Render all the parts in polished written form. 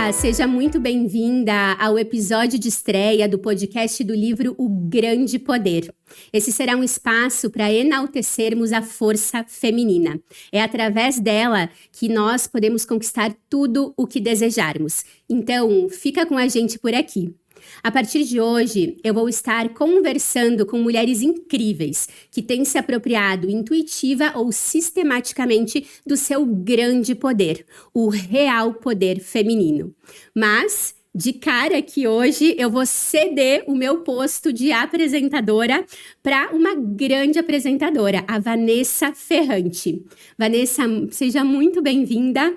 Olá, seja muito bem-vinda ao episódio de estreia do podcast do livro O Grande Poder. Esse será um espaço para enaltecermos a força feminina. É através dela que nós podemos conquistar tudo o que desejarmos. Então, fica com a gente por aqui. A partir de hoje, eu vou estar conversando com mulheres incríveis que têm se apropriado intuitiva ou sistematicamente do seu grande poder, o real poder feminino. Mas, de cara que hoje eu vou ceder o meu posto de apresentadora para uma grande apresentadora, a Vanessa Ferrante. Vanessa, seja muito bem-vinda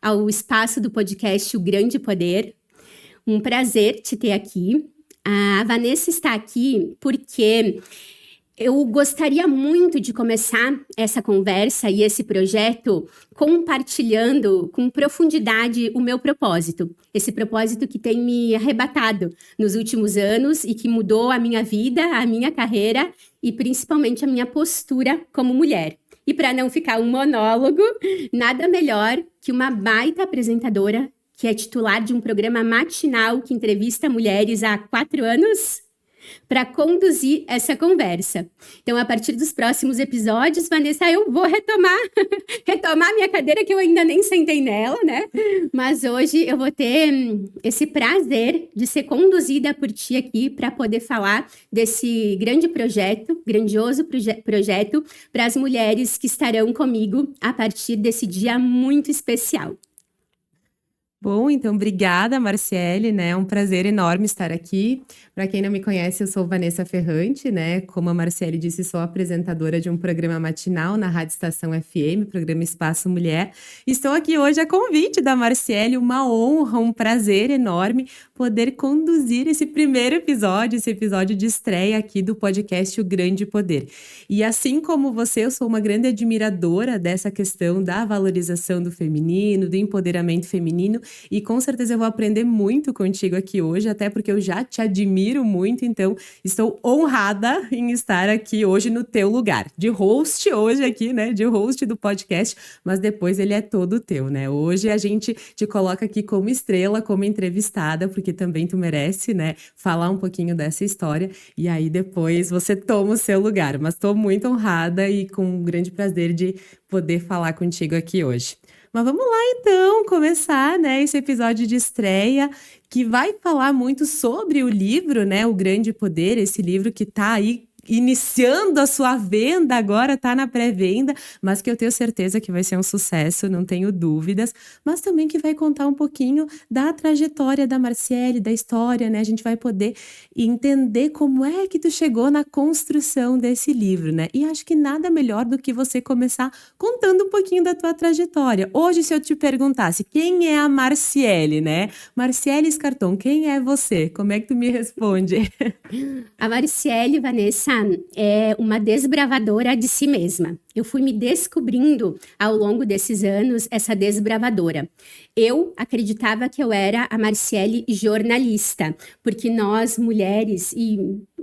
ao espaço do podcast O Grande Poder. Um prazer te ter aqui. A Vanessa está aqui porque eu gostaria muito de começar essa conversa e esse projeto compartilhando com profundidade o meu propósito. Esse propósito que tem me arrebatado nos últimos anos e que mudou a minha vida, a minha carreira e principalmente a minha postura como mulher. E para não ficar um monólogo, nada melhor que uma baita apresentadora que é titular de um programa matinal que entrevista mulheres há 4 anos, para conduzir essa conversa. Então, a partir dos próximos episódios, Vanessa, eu vou retomar minha cadeira, que eu ainda nem sentei nela, né? Mas hoje eu vou ter esse prazer de ser conduzida por ti aqui para poder falar desse grande projeto, grandioso projeto, para as mulheres que estarão comigo a partir desse dia muito especial. Bom, então, obrigada, Marciele, né? É um prazer enorme estar aqui. Para quem não me conhece, eu sou Vanessa Ferrante, né? Como a Marciele disse, sou apresentadora de um programa matinal na Rádio Estação FM, programa Espaço Mulher. Estou aqui hoje a convite da Marciele, uma honra, um prazer enorme poder conduzir esse primeiro episódio, esse episódio de estreia aqui do podcast O Grande Poder. E assim como você, eu sou uma grande admiradora dessa questão da valorização do feminino, do empoderamento feminino, e com certeza eu vou aprender muito contigo aqui hoje, até porque eu já te admiro muito, então estou honrada em estar aqui hoje no teu lugar, de host hoje aqui, né, de host do podcast, mas depois ele é todo teu, né, hoje a gente te coloca aqui como estrela, como entrevistada, porque também tu merece, né, falar um pouquinho dessa história, e aí depois você toma o seu lugar, mas estou muito honrada e com um grande prazer de poder falar contigo aqui hoje. Mas vamos lá então começar, né, esse episódio de estreia que vai falar muito sobre o livro, né, O Grande Poder, esse livro que está aí iniciando a sua venda agora, tá na pré-venda, mas que eu tenho certeza que vai ser um sucesso, não tenho dúvidas, mas também que vai contar um pouquinho da trajetória da Marciele, da história, né? A gente vai poder entender como é que tu chegou na construção desse livro, né? E acho que nada melhor do que você começar contando um pouquinho da tua trajetória. Hoje, se eu te perguntasse quem é a Marciele, né? Marciele Scarton, quem é você? Como é que tu me responde? A Marciele, Vanessa, é uma desbravadora de si mesma. Eu fui me descobrindo ao longo desses anos essa desbravadora. Eu acreditava que eu era a Marciele jornalista, porque nós mulheres e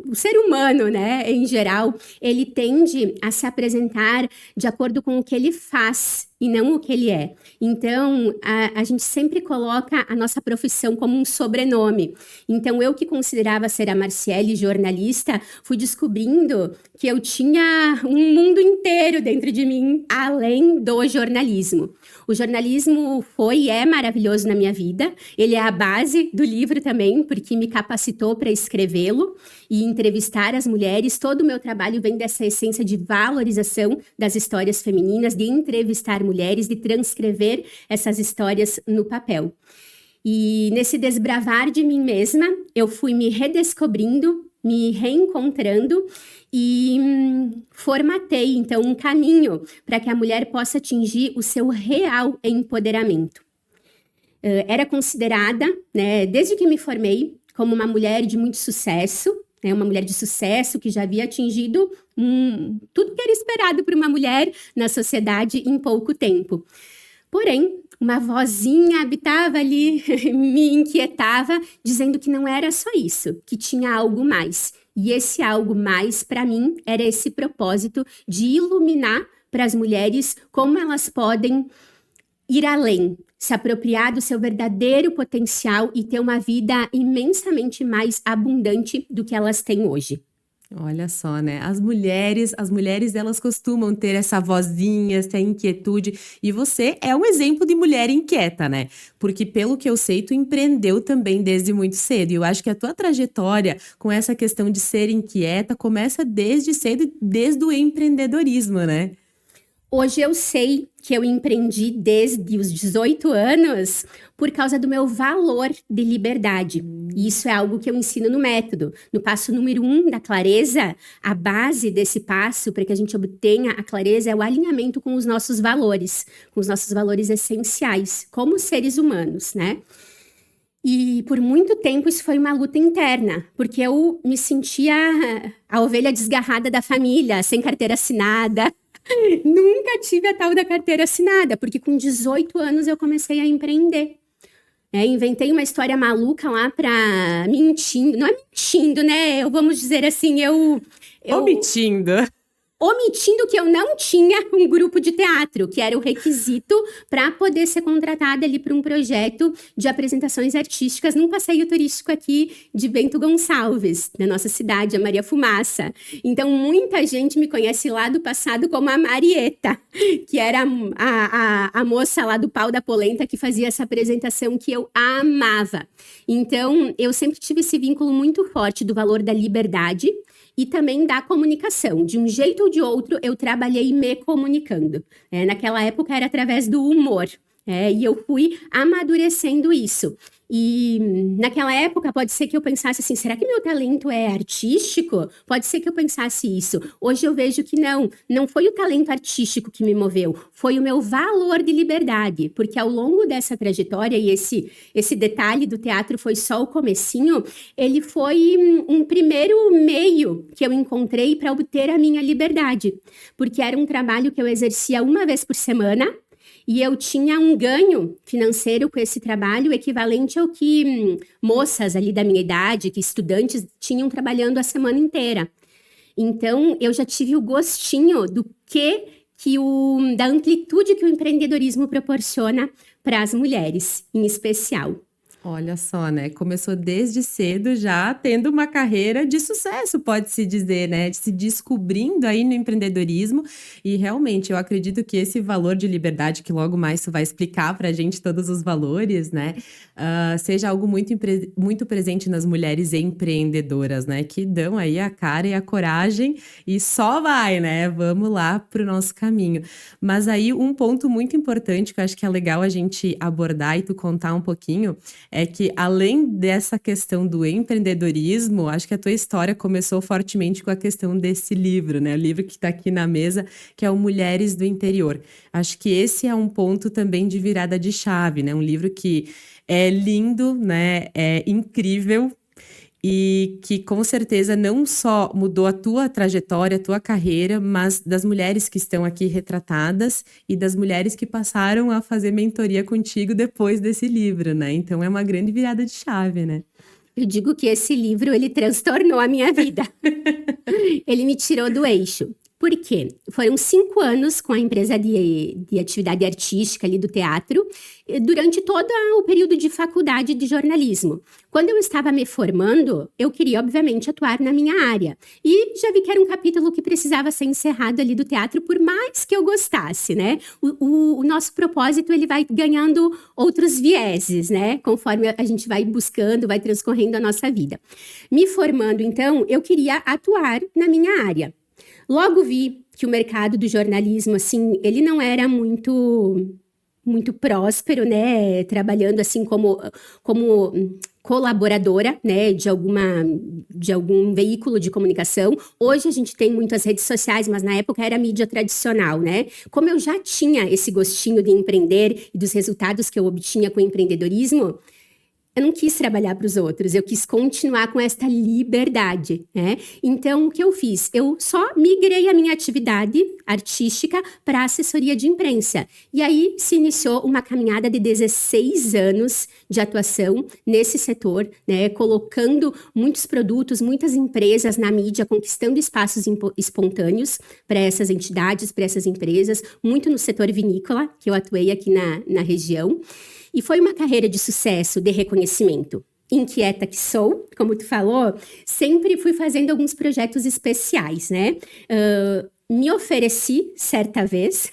o ser humano, né, em geral, ele tende a se apresentar de acordo com o que ele faz e não o que ele é. Então, a gente sempre coloca a nossa profissão como um sobrenome. Então, eu que considerava ser a Marciele jornalista, fui descobrindo que eu tinha um mundo inteiro dentro de mim, além do jornalismo. O jornalismo foi e é maravilhoso na minha vida. Ele é a base do livro também, porque me capacitou para escrevê-lo e entrevistar as mulheres. Todo o meu trabalho vem dessa essência de valorização das histórias femininas, de entrevistar mulheres, de transcrever essas histórias no papel. E nesse desbravar de mim mesma, eu fui me redescobrindo, me reencontrando e formatei, então, um caminho para que a mulher possa atingir o seu real empoderamento. Era considerada, né, desde que me formei, como uma mulher de muito sucesso, né, uma mulher de sucesso que já havia atingido tudo que era esperado por uma mulher na sociedade em pouco tempo. Porém, uma vozinha habitava ali, me inquietava, dizendo que não era só isso, que tinha algo mais. E esse algo mais, para mim, era esse propósito de iluminar para as mulheres como elas podem ir além, se apropriar do seu verdadeiro potencial e ter uma vida imensamente mais abundante do que elas têm hoje. Olha só, né? As mulheres, elas costumam ter essa vozinha, essa inquietude. E você é um exemplo de mulher inquieta, né? Porque, pelo que eu sei, tu empreendeu também desde muito cedo. E eu acho que a tua trajetória com essa questão de ser inquieta começa desde cedo, desde o empreendedorismo, né? Hoje eu sei que eu empreendi desde os 18 anos por causa do meu valor de liberdade. E isso é algo que eu ensino no método. No passo número 1 da clareza, a base desse passo para que a gente obtenha a clareza é o alinhamento com os nossos valores essenciais, como seres humanos, né? E por muito tempo isso foi uma luta interna, porque eu me sentia a ovelha desgarrada da família, sem carteira assinada. Nunca tive a tal da carteira assinada, porque com 18 anos eu comecei a empreender. Inventei uma história maluca lá mentindo, não é mentindo, né? Vamos dizer assim, omitindo que eu não tinha um grupo de teatro, que era o requisito para poder ser contratada ali para um projeto de apresentações artísticas num passeio turístico aqui de Bento Gonçalves, na nossa cidade, a Maria Fumaça. Então, muita gente me conhece lá do passado como a Marieta, que era a moça lá do Pau da Polenta que fazia essa apresentação que eu amava. Então, eu sempre tive esse vínculo muito forte do valor da liberdade e também da comunicação. De um jeito ou de outro, eu trabalhei me comunicando. Naquela época era através do humor. E eu fui amadurecendo isso. E naquela época pode ser que eu pensasse assim, será que meu talento é artístico? Pode ser que eu pensasse isso. Hoje eu vejo que não foi o talento artístico que me moveu, foi o meu valor de liberdade, porque ao longo dessa trajetória, e esse detalhe do teatro foi só o comecinho, ele foi um primeiro meio que eu encontrei para obter a minha liberdade, porque era um trabalho que eu exercia uma vez por semana, e eu tinha um ganho financeiro com esse trabalho equivalente ao que moças ali da minha idade, que estudantes tinham trabalhando a semana inteira. Então, eu já tive o gostinho da amplitude que o empreendedorismo proporciona para as mulheres, em especial. Olha só, né? Começou desde cedo já tendo uma carreira de sucesso, pode-se dizer, né? Se descobrindo aí no empreendedorismo. E realmente, eu acredito que esse valor de liberdade, que logo mais tu vai explicar pra gente todos os valores, né? Seja algo muito presente nas mulheres empreendedoras, né? Que dão aí a cara e a coragem e só vai, né? Vamos lá pro nosso caminho. Mas aí, um ponto muito importante que eu acho que é legal a gente abordar e tu contar um pouquinho é que, além dessa questão do empreendedorismo, acho que a tua história começou fortemente com a questão desse livro, né? O livro que está aqui na mesa, que é o Mulheres do Interior. Acho que esse é um ponto também de virada de chave, né? Um livro que é lindo, né? É incrível. E que com certeza não só mudou a tua trajetória, a tua carreira, mas das mulheres que estão aqui retratadas e das mulheres que passaram a fazer mentoria contigo depois desse livro, né? Então é uma grande virada de chave, né? Eu digo que esse livro, ele transtornou a minha vida. Ele me tirou do eixo. Por quê? Foram 5 anos com a empresa de atividade artística ali do teatro, durante todo o período de faculdade de jornalismo. Quando eu estava me formando, eu queria, obviamente, atuar na minha área. E já vi que era um capítulo que precisava ser encerrado ali do teatro, por mais que eu gostasse, né? O nosso propósito, ele vai ganhando outros vieses, né? Conforme a gente vai buscando, vai transcorrendo a nossa vida. Me formando, então, eu queria atuar na minha área. Logo vi que o mercado do jornalismo, assim, ele não era muito próspero, né? Trabalhando assim como colaboradora, né? De algum veículo de comunicação. Hoje a gente tem muitas redes sociais, mas na época era mídia tradicional, né? Como eu já tinha esse gostinho de empreender e dos resultados que eu obtinha com o empreendedorismo, eu não quis trabalhar para os outros, eu quis continuar com esta liberdade, né? Então, o que eu fiz? Eu só migrei a minha atividade artística para assessoria de imprensa. E aí se iniciou uma caminhada de 16 anos de atuação nesse setor, né? Colocando muitos produtos, muitas empresas na mídia, conquistando espaços espontâneos para essas entidades, para essas empresas, muito no setor vinícola, que eu atuei aqui na região. E foi uma carreira de sucesso, de reconhecimento. Inquieta que sou, como tu falou, sempre fui fazendo alguns projetos especiais, né? Me ofereci, certa vez,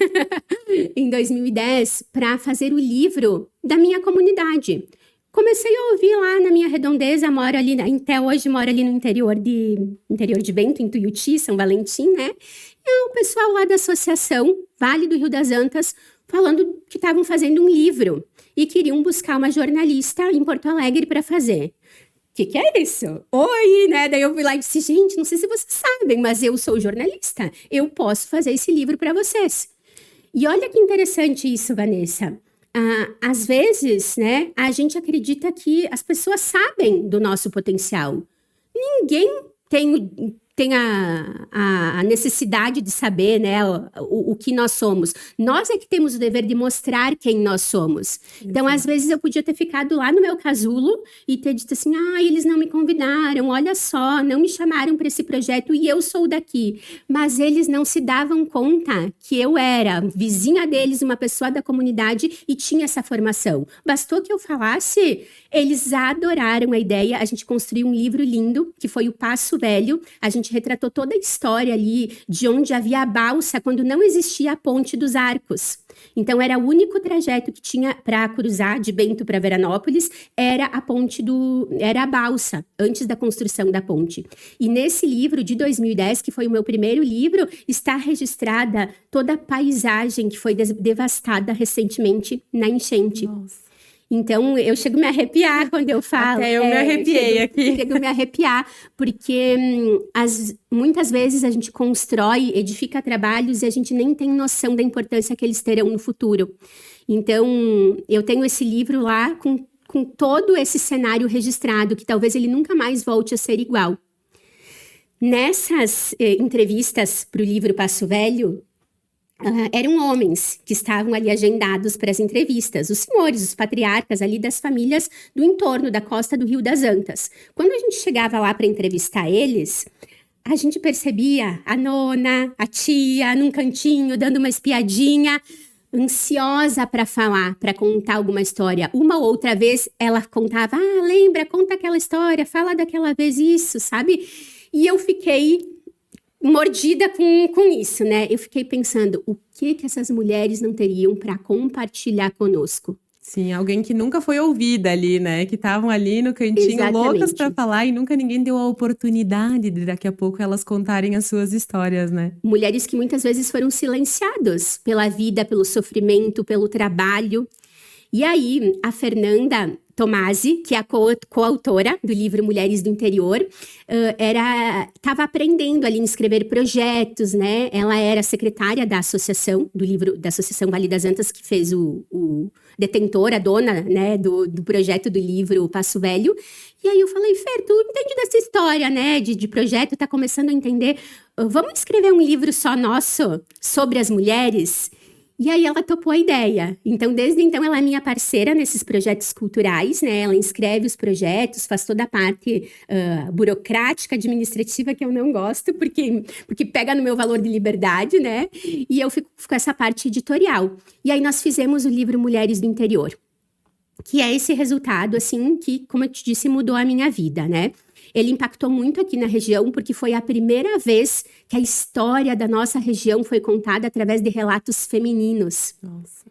em 2010, para fazer o livro da minha comunidade. Comecei a ouvir lá na minha redondeza, moro ali, até hoje moro ali no interior de Bento, em Tuiuti, São Valentim, né? E o pessoal lá da associação Vale do Rio das Antas, falando que estavam fazendo um livro e queriam buscar uma jornalista em Porto Alegre para fazer. O que é isso? Oi, né? Daí eu fui lá e disse, gente, não sei se vocês sabem, mas eu sou jornalista. Eu posso fazer esse livro para vocês. E olha que interessante isso, Vanessa. Às vezes, né, a gente acredita que as pessoas sabem do nosso potencial. Ninguém tem a necessidade de saber, né, o que nós somos. Nós é que temos o dever de mostrar quem nós somos. Então, às vezes, eu podia ter ficado lá no meu casulo e ter dito assim, eles não me convidaram, olha só, não me chamaram para esse projeto e eu sou daqui. Mas eles não se davam conta que eu era vizinha deles, uma pessoa da comunidade e tinha essa formação. Bastou que eu falasse, eles adoraram a ideia, a gente construiu um livro lindo, que foi o Passo Velho, a gente retratou toda a história ali de onde havia a balsa quando não existia a Ponte dos Arcos. Então, era o único trajeto que tinha para cruzar de Bento para Veranópolis, era a balsa, antes da construção da ponte. E nesse livro de 2010, que foi o meu primeiro livro, está registrada toda a paisagem que foi devastada recentemente na enchente. Nossa. Então, eu chego a me arrepiar quando eu falo. Até eu me arrepiei aqui. Chego a me arrepiar, porque muitas vezes a gente constrói, edifica trabalhos e a gente nem tem noção da importância que eles terão no futuro. Então, eu tenho esse livro lá com todo esse cenário registrado, que talvez ele nunca mais volte a ser igual. Nessas entrevistas para o livro Passo Velho, eram homens que estavam ali agendados para as entrevistas, os senhores, os patriarcas ali das famílias do entorno da costa do Rio das Antas. Quando a gente chegava lá para entrevistar eles, a gente percebia a nona, a tia, num cantinho, dando uma espiadinha, ansiosa para falar, para contar alguma história. Uma ou outra vez ela contava, lembra, conta aquela história, fala daquela vez isso, sabe? E eu fiquei mordida com isso, né? Eu fiquei pensando, o que essas mulheres não teriam para compartilhar conosco? Sim, alguém que nunca foi ouvida ali, né? Que estavam ali no cantinho, Exatamente. loucas para falar e nunca ninguém deu a oportunidade de daqui a pouco elas contarem as suas histórias, né? Mulheres que muitas vezes foram silenciadas pela vida, pelo sofrimento, pelo trabalho. E aí, a Tomasi, que é a coautora do livro Mulheres do Interior, estava aprendendo ali em escrever projetos, né? Ela era secretária da associação, da Associação Vale das Antas, que fez o detentor, a dona, né, do projeto do livro Passo Velho. E aí eu falei, Fer, tu entende dessa história, né, de projeto, tá começando a entender, vamos escrever um livro só nosso sobre as mulheres? E aí ela topou a ideia. Então, desde então, ela é minha parceira nesses projetos culturais, né? Ela inscreve os projetos, faz toda a parte burocrática, administrativa, que eu não gosto, porque pega no meu valor de liberdade, né? E eu fico com essa parte editorial. E aí nós fizemos o livro Mulheres do Interior, que é esse resultado, assim, que, como eu te disse, mudou a minha vida, né? Ele impactou muito aqui na região, porque foi a primeira vez que a história da nossa região foi contada através de relatos femininos. Nossa.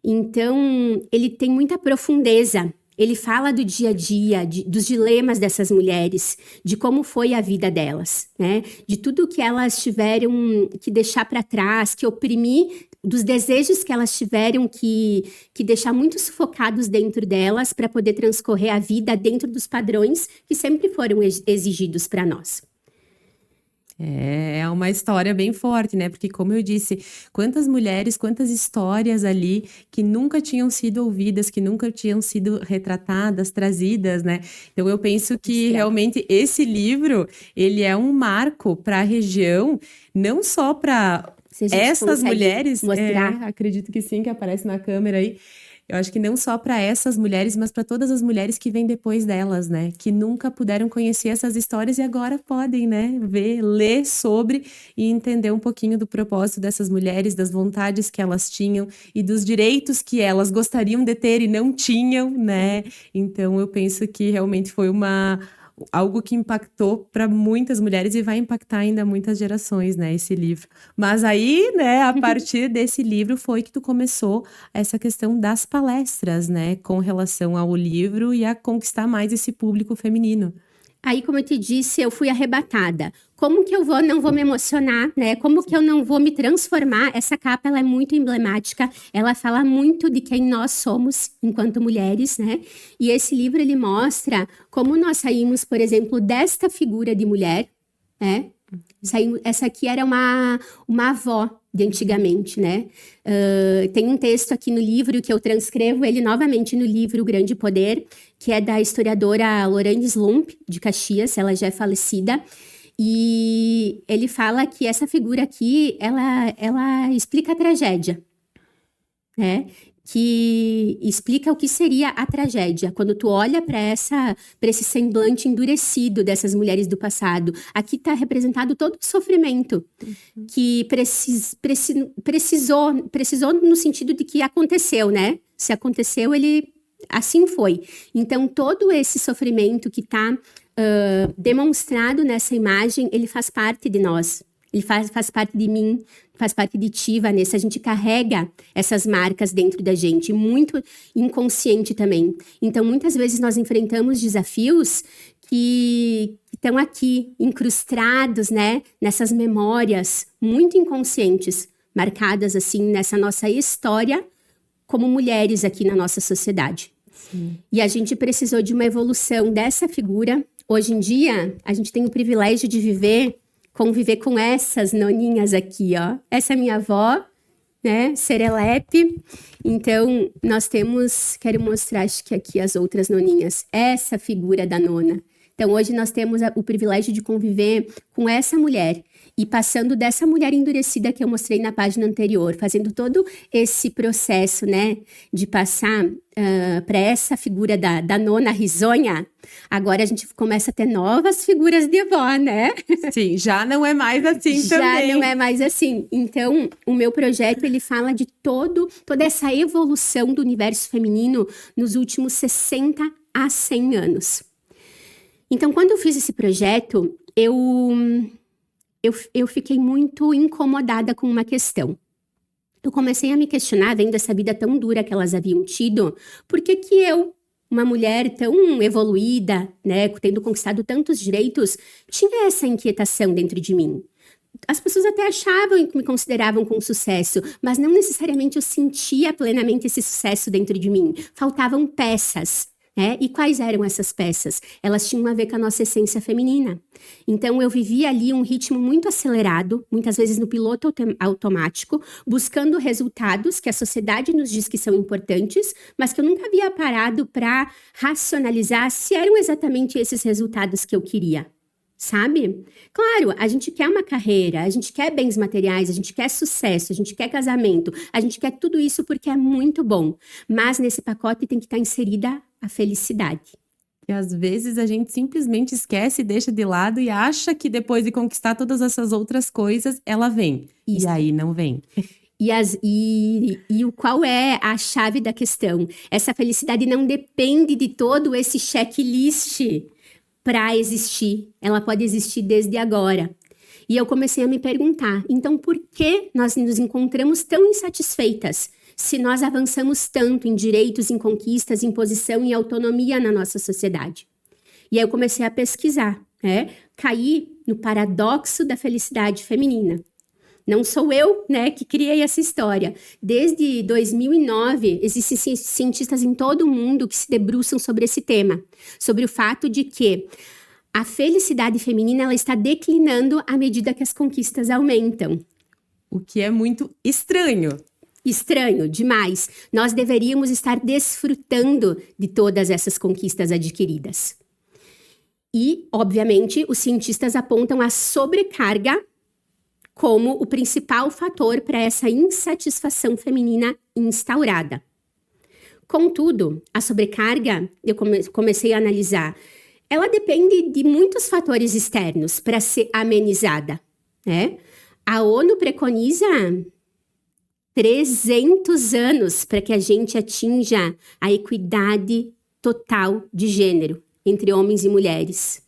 Então, ele tem muita profundeza. Ele fala do dia a dia, dos dilemas dessas mulheres, de como foi a vida delas, né? De tudo que elas tiveram que deixar para trás, que oprimir, dos desejos que elas tiveram que deixar muito sufocados dentro delas para poder transcorrer a vida dentro dos padrões que sempre foram exigidos para nós. É uma história bem forte, né? Porque, como eu disse, quantas mulheres, quantas histórias ali que nunca tinham sido ouvidas, que nunca tinham sido retratadas, trazidas, né? Então, eu penso que realmente esse livro, ele é um marco para a região, não só para essas mulheres, mostrar. acredito que sim, que aparece na câmera aí. Eu acho que não só para essas mulheres, mas para todas as mulheres que vêm depois delas, né? Que nunca puderam conhecer essas histórias e agora podem, né? Ver, ler sobre e entender um pouquinho do propósito dessas mulheres, das vontades que elas tinham e dos direitos que elas gostariam de ter e não tinham, né? Então, eu penso que realmente foi algo que impactou para muitas mulheres e vai impactar ainda muitas gerações, né, esse livro. Mas aí, né, a partir desse livro foi que tu começou essa questão das palestras, né, com relação ao livro e a conquistar mais esse público feminino. Aí, como eu te disse, eu fui arrebatada. Como que eu não vou me emocionar, né? Como que eu não vou me transformar? Essa capa, ela é muito emblemática. Ela fala muito de quem nós somos enquanto mulheres, né? E esse livro, ele mostra como nós saímos, por exemplo, desta figura de mulher, né? Essa aqui era uma avó de antigamente, né? Tem um texto aqui no livro que eu transcrevo ele novamente no livro O Grande Poder, que é da historiadora Lorraine Slump, de Caxias, ela já é falecida, e ele fala que essa figura aqui, ela explica a tragédia, né? Que explica o que seria a tragédia. Quando tu olha para esse semblante endurecido dessas mulheres do passado, aqui está representado todo o sofrimento que precisou no sentido de que aconteceu, né? Se aconteceu, assim foi. Então, todo esse sofrimento que está demonstrado nessa imagem, ele faz parte de nós. Ele faz parte de mim, faz parte de ti, Vanessa. A gente carrega essas marcas dentro da gente, muito inconsciente também. Então, muitas vezes nós enfrentamos desafios que estão aqui, incrustados, né? Nessas memórias muito inconscientes, marcadas assim nessa nossa história como mulheres aqui na nossa sociedade. Sim. E a gente precisou de uma evolução dessa figura. Hoje em dia, a gente tem o privilégio de conviver com essas noninhas aqui, ó. Essa é minha avó, né? Serelepe. Então, quero mostrar, acho que aqui as outras noninhas. Essa figura da nona. Então, hoje nós temos o privilégio de conviver com essa mulher e passando dessa mulher endurecida que eu mostrei na página anterior, fazendo todo esse processo, né, de passar para essa figura da nona risonha. Agora a gente começa a ter novas figuras de vó, né? Sim, já não é mais assim também. Já não é mais assim. Então, o meu projeto, ele fala de toda essa evolução do universo feminino nos últimos 60 a 100 anos. Então, quando eu fiz esse projeto, eu fiquei muito incomodada com uma questão. Eu comecei a me questionar, vendo essa vida tão dura que elas haviam tido, por que eu, uma mulher tão evoluída, né, tendo conquistado tantos direitos, tinha essa inquietação dentro de mim? As pessoas até achavam que me consideravam com sucesso, mas não necessariamente eu sentia plenamente esse sucesso dentro de mim. Faltavam peças. E quais eram essas peças? Elas tinham a ver com a nossa essência feminina. Então, eu vivia ali um ritmo muito acelerado, muitas vezes no piloto automático, buscando resultados que a sociedade nos diz que são importantes, mas que eu nunca havia parado para racionalizar se eram exatamente esses resultados que eu queria. Sabe? Claro, a gente quer uma carreira, a gente quer bens materiais, a gente quer sucesso, a gente quer casamento, a gente quer tudo isso porque é muito bom. Mas nesse pacote tem que estar inserida a felicidade. E às vezes a gente simplesmente esquece, deixa de lado e acha que depois de conquistar todas essas outras coisas, ela vem. Isso. E aí não vem. Qual é a chave da questão? Essa felicidade não depende de todo esse checklist para existir. Ela pode existir desde agora. E eu comecei a me perguntar, então por que nós nos encontramos tão insatisfeitas se nós avançamos tanto em direitos, em conquistas, em posição e autonomia na nossa sociedade? E aí eu comecei a pesquisar, né? Caí no paradoxo da felicidade feminina. Não sou eu, né, que criei essa história. Desde 2009, existem cientistas em todo o mundo que se debruçam sobre esse tema, sobre o fato de que a felicidade feminina ela está declinando à medida que as conquistas aumentam. O que é muito estranho. Estranho, demais. Nós deveríamos estar desfrutando de todas essas conquistas adquiridas. E, obviamente, os cientistas apontam a sobrecarga como o principal fator para essa insatisfação feminina instaurada. Contudo, a sobrecarga, eu comecei a analisar, ela depende de muitos fatores externos para ser amenizada, né? A ONU preconiza 300 anos para que a gente atinja a equidade total de gênero entre homens e mulheres.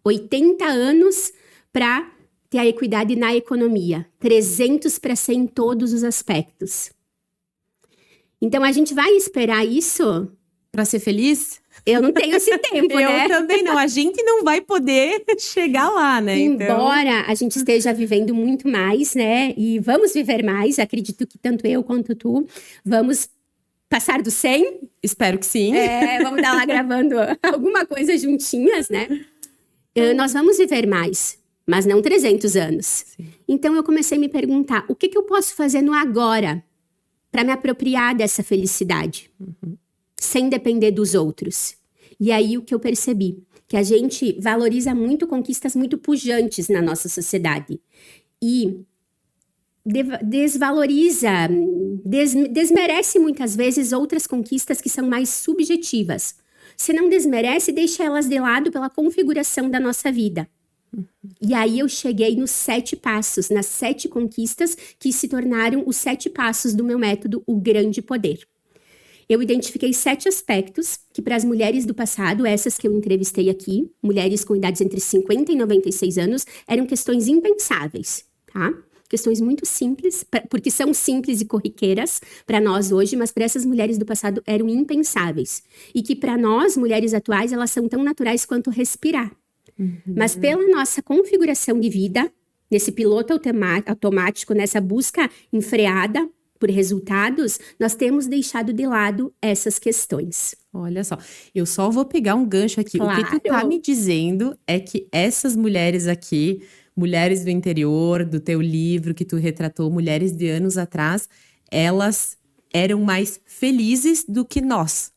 80 anos para ter a equidade na economia. 300 para ser em todos os aspectos. Então, a gente vai esperar isso? Para ser feliz? Eu não tenho esse tempo, né? Eu também não. A gente não vai poder chegar lá, né? Embora a gente esteja vivendo muito mais, né? E vamos viver mais. Acredito que tanto eu quanto tu vamos passar do 100. Espero que sim. Vamos estar lá gravando alguma coisa juntinhas, né? Nós vamos viver mais, mas não 300 anos. Sim. Então, eu comecei a me perguntar, o que eu posso fazer no agora para me apropriar dessa felicidade? Sem depender dos outros. E aí o que eu percebi? Que a gente valoriza muito conquistas muito pujantes na nossa sociedade. E desvaloriza, desmerece muitas vezes outras conquistas que são mais subjetivas. Se não desmerece, deixa elas de lado pela configuração da nossa vida. E aí eu cheguei nos 7 passos, nas 7 conquistas que se tornaram os 7 passos do meu método, o Grande Poder. Eu identifiquei 7 aspectos que para as mulheres do passado, essas que eu entrevistei aqui, mulheres com idades entre 50 e 96 anos, eram questões impensáveis, tá? Questões muito simples, porque são simples e corriqueiras para nós hoje, mas para essas mulheres do passado eram impensáveis. E que para nós, mulheres atuais, elas são tão naturais quanto respirar. Mas pela nossa configuração de vida, nesse piloto automático, nessa busca enfreada por resultados, nós temos deixado de lado essas questões. Olha só, eu só vou pegar um gancho aqui. Claro. O que tu tá me dizendo é que essas mulheres aqui, mulheres do interior, do teu livro que tu retratou, mulheres de anos atrás, elas eram mais felizes do que nós.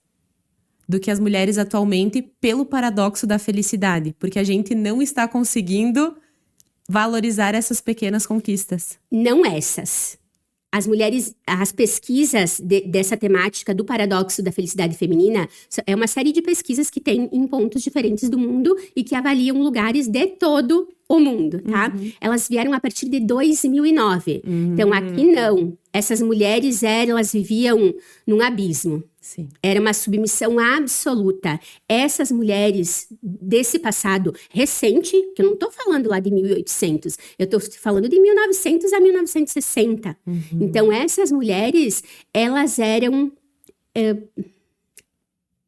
Do que as mulheres atualmente, pelo paradoxo da felicidade. Porque a gente não está conseguindo valorizar essas pequenas conquistas. Não essas. As mulheres, as pesquisas dessa temática do paradoxo da felicidade feminina, é uma série de pesquisas que tem em pontos diferentes do mundo e que avaliam lugares de todo o mundo, tá? Elas vieram a partir de 2009. Então, aqui não. Essas mulheres, elas viviam num abismo. Sim. Era uma submissão absoluta. Essas mulheres desse passado recente, que eu não estou falando lá de 1800, eu estou falando de 1900 a 1960. Então, essas mulheres, elas eram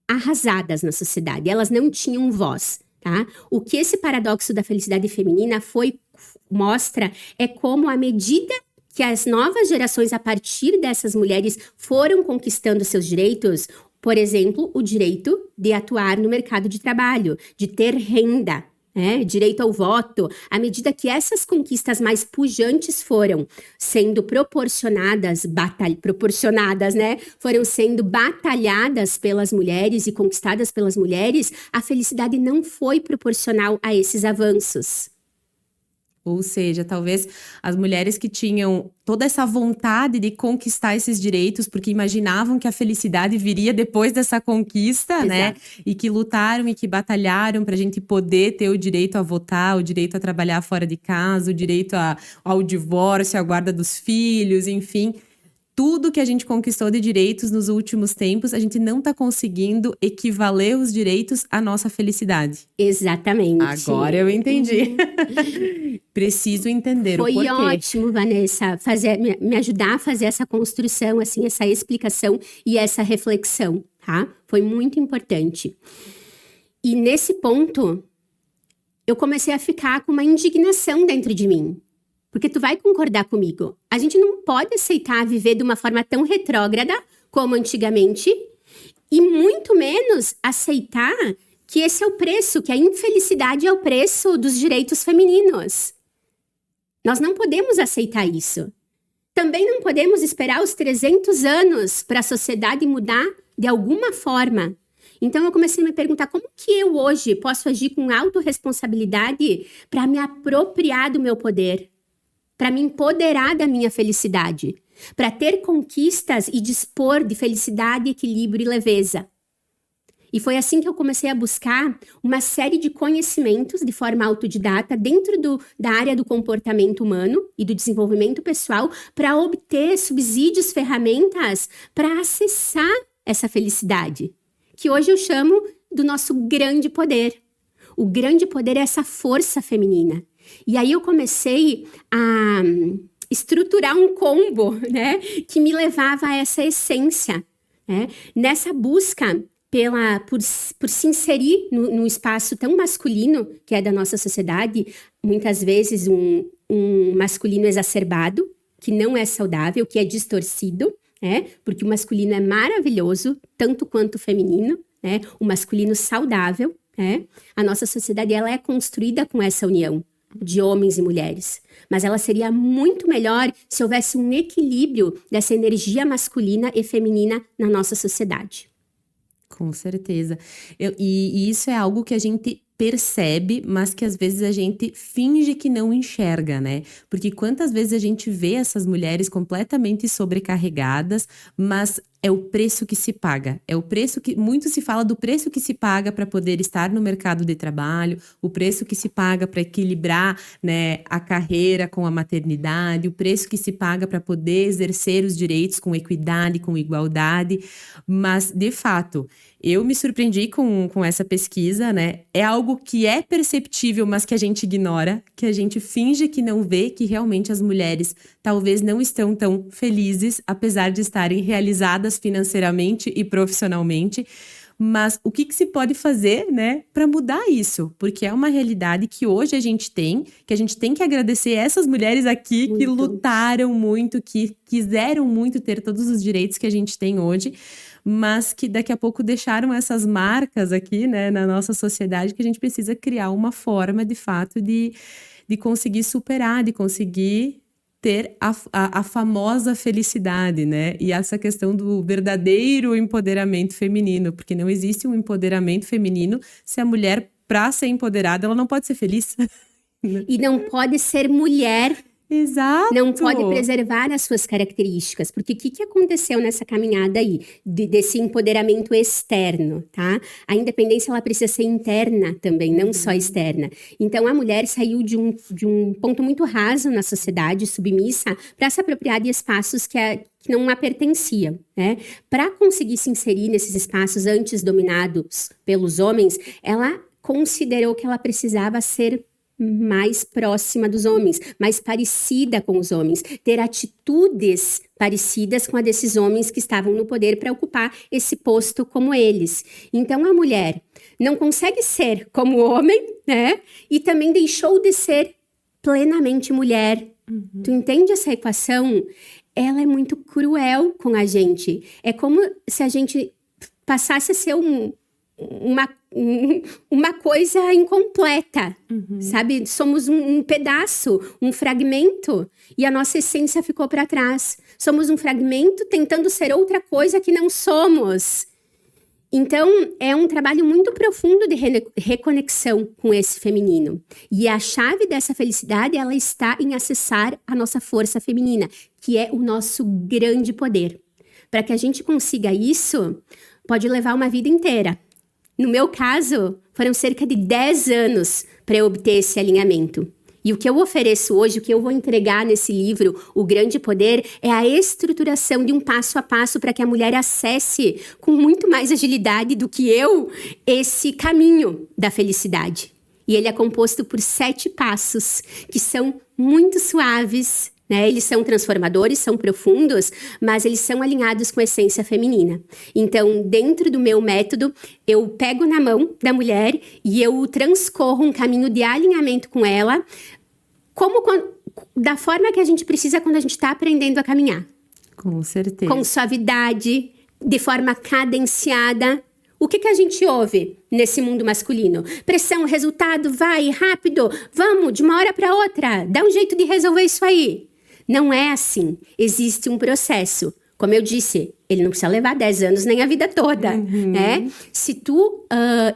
arrasadas na sociedade. Elas não tinham voz, tá? O que esse paradoxo da felicidade feminina mostra é como, à medida que as novas gerações, a partir dessas mulheres, foram conquistando seus direitos, por exemplo, o direito de atuar no mercado de trabalho, de ter renda, né? Direito ao voto. À medida que essas conquistas mais pujantes foram sendo proporcionadas, né? Foram sendo batalhadas pelas mulheres e conquistadas pelas mulheres, a felicidade não foi proporcional a esses avanços. Ou seja, talvez as mulheres que tinham toda essa vontade de conquistar esses direitos, porque imaginavam que a felicidade viria depois dessa conquista, Exato. né? E que lutaram e que batalharam para a gente poder ter o direito a votar, o direito a trabalhar fora de casa, o direito ao divórcio, à guarda dos filhos, enfim. Tudo que a gente conquistou de direitos nos últimos tempos, a gente não está conseguindo equivaler os direitos à nossa felicidade. Exatamente. Agora eu entendi. Preciso entender o porquê. Foi ótimo, Vanessa, me ajudar a fazer essa construção, assim, essa explicação e essa reflexão, tá? Foi muito importante. E nesse ponto, eu comecei a ficar com uma indignação dentro de mim. Porque tu vai concordar comigo. A gente não pode aceitar viver de uma forma tão retrógrada como antigamente. E muito menos aceitar que esse é o preço, que a infelicidade é o preço dos direitos femininos. Nós não podemos aceitar isso. Também não podemos esperar os 300 anos para a sociedade mudar de alguma forma. Então eu comecei a me perguntar como que eu hoje posso agir com autorresponsabilidade para me apropriar do meu poder, para me empoderar da minha felicidade, para ter conquistas e dispor de felicidade, equilíbrio e leveza. E foi assim que eu comecei a buscar uma série de conhecimentos de forma autodidata dentro da área do comportamento humano e do desenvolvimento pessoal para obter subsídios, ferramentas para acessar essa felicidade, que hoje eu chamo do nosso grande poder. O grande poder é essa força feminina. E aí eu comecei a estruturar um combo, né, que me levava a essa essência, né? Nessa busca por se inserir num espaço tão masculino que é da nossa sociedade, muitas vezes um masculino exacerbado, que não é saudável, que é distorcido, né? Porque o masculino é maravilhoso, tanto quanto o feminino, né? O masculino saudável, né? A nossa sociedade ela é construída com essa união de homens e mulheres, mas ela seria muito melhor se houvesse um equilíbrio dessa energia masculina e feminina na nossa sociedade. Com certeza. E isso é algo que a gente percebe, mas que às vezes a gente finge que não enxerga, né? Porque quantas vezes a gente vê essas mulheres completamente sobrecarregadas, mas é o preço que se paga. É o preço que... Muito se fala do preço que se paga para poder estar no mercado de trabalho, o preço que se paga para equilibrar, né, a carreira com a maternidade, o preço que se paga para poder exercer os direitos com equidade, com igualdade. Mas, de fato, eu me surpreendi com essa pesquisa, né? É algo que é perceptível, mas que a gente ignora, que a gente finge que não vê, que realmente as mulheres talvez não estão tão felizes, apesar de estarem realizadas financeiramente e profissionalmente. Mas o que se pode fazer, né, para mudar isso? Porque é uma realidade que hoje a gente tem que agradecer essas mulheres aqui que lutaram muito, que quiseram muito ter todos os direitos que a gente tem hoje, mas que daqui a pouco deixaram essas marcas aqui, né, na nossa sociedade, que a gente precisa criar uma forma, de fato, de conseguir superar, de conseguir ter a famosa felicidade, né? E essa questão do verdadeiro empoderamento feminino, porque não existe um empoderamento feminino se a mulher, para ser empoderada, ela não pode ser feliz. E não pode ser mulher. Exato. Não pode preservar as suas características, porque o que aconteceu nessa caminhada aí, desse empoderamento externo, tá? A independência, ela precisa ser interna também, não só externa. Então, a mulher saiu de um ponto muito raso na sociedade, submissa, para se apropriar de espaços que não a pertenciam, né? Para conseguir se inserir nesses espaços antes dominados pelos homens, ela considerou que ela precisava ser mais próxima dos homens, mais parecida com os homens, ter atitudes parecidas com a desses homens que estavam no poder para ocupar esse posto como eles. Então a mulher não consegue ser como homem, né? E também deixou de ser plenamente mulher. Tu entende essa equação? Ela é muito cruel com a gente. É como se a gente passasse a ser uma coisa incompleta, sabe? Somos um pedaço, um fragmento, e a nossa essência ficou para trás. Somos um fragmento tentando ser outra coisa que não somos. Então, é um trabalho muito profundo de reconexão com esse feminino. E a chave dessa felicidade, ela está em acessar a nossa força feminina, que é o nosso grande poder. Para que a gente consiga isso, pode levar uma vida inteira. No meu caso, foram cerca de 10 anos para eu obter esse alinhamento. E o que eu ofereço hoje, o que eu vou entregar nesse livro, O Grande Poder, é a estruturação de um passo a passo para que a mulher acesse com muito mais agilidade do que eu esse caminho da felicidade. E ele é composto por 7 passos que são muito suaves, né? Eles são transformadores, são profundos, mas eles são alinhados com a essência feminina. Então, dentro do meu método, eu pego na mão da mulher e eu transcorro um caminho de alinhamento com ela, da forma que a gente precisa quando a gente está aprendendo a caminhar. Com certeza. Com suavidade, de forma cadenciada. O que a gente ouve nesse mundo masculino? Pressão, resultado, vai, rápido, vamos, de uma hora para outra, dá um jeito de resolver isso aí. Não é assim. Existe um processo. Como eu disse, ele não precisa levar 10 anos nem a vida toda, né? Se tu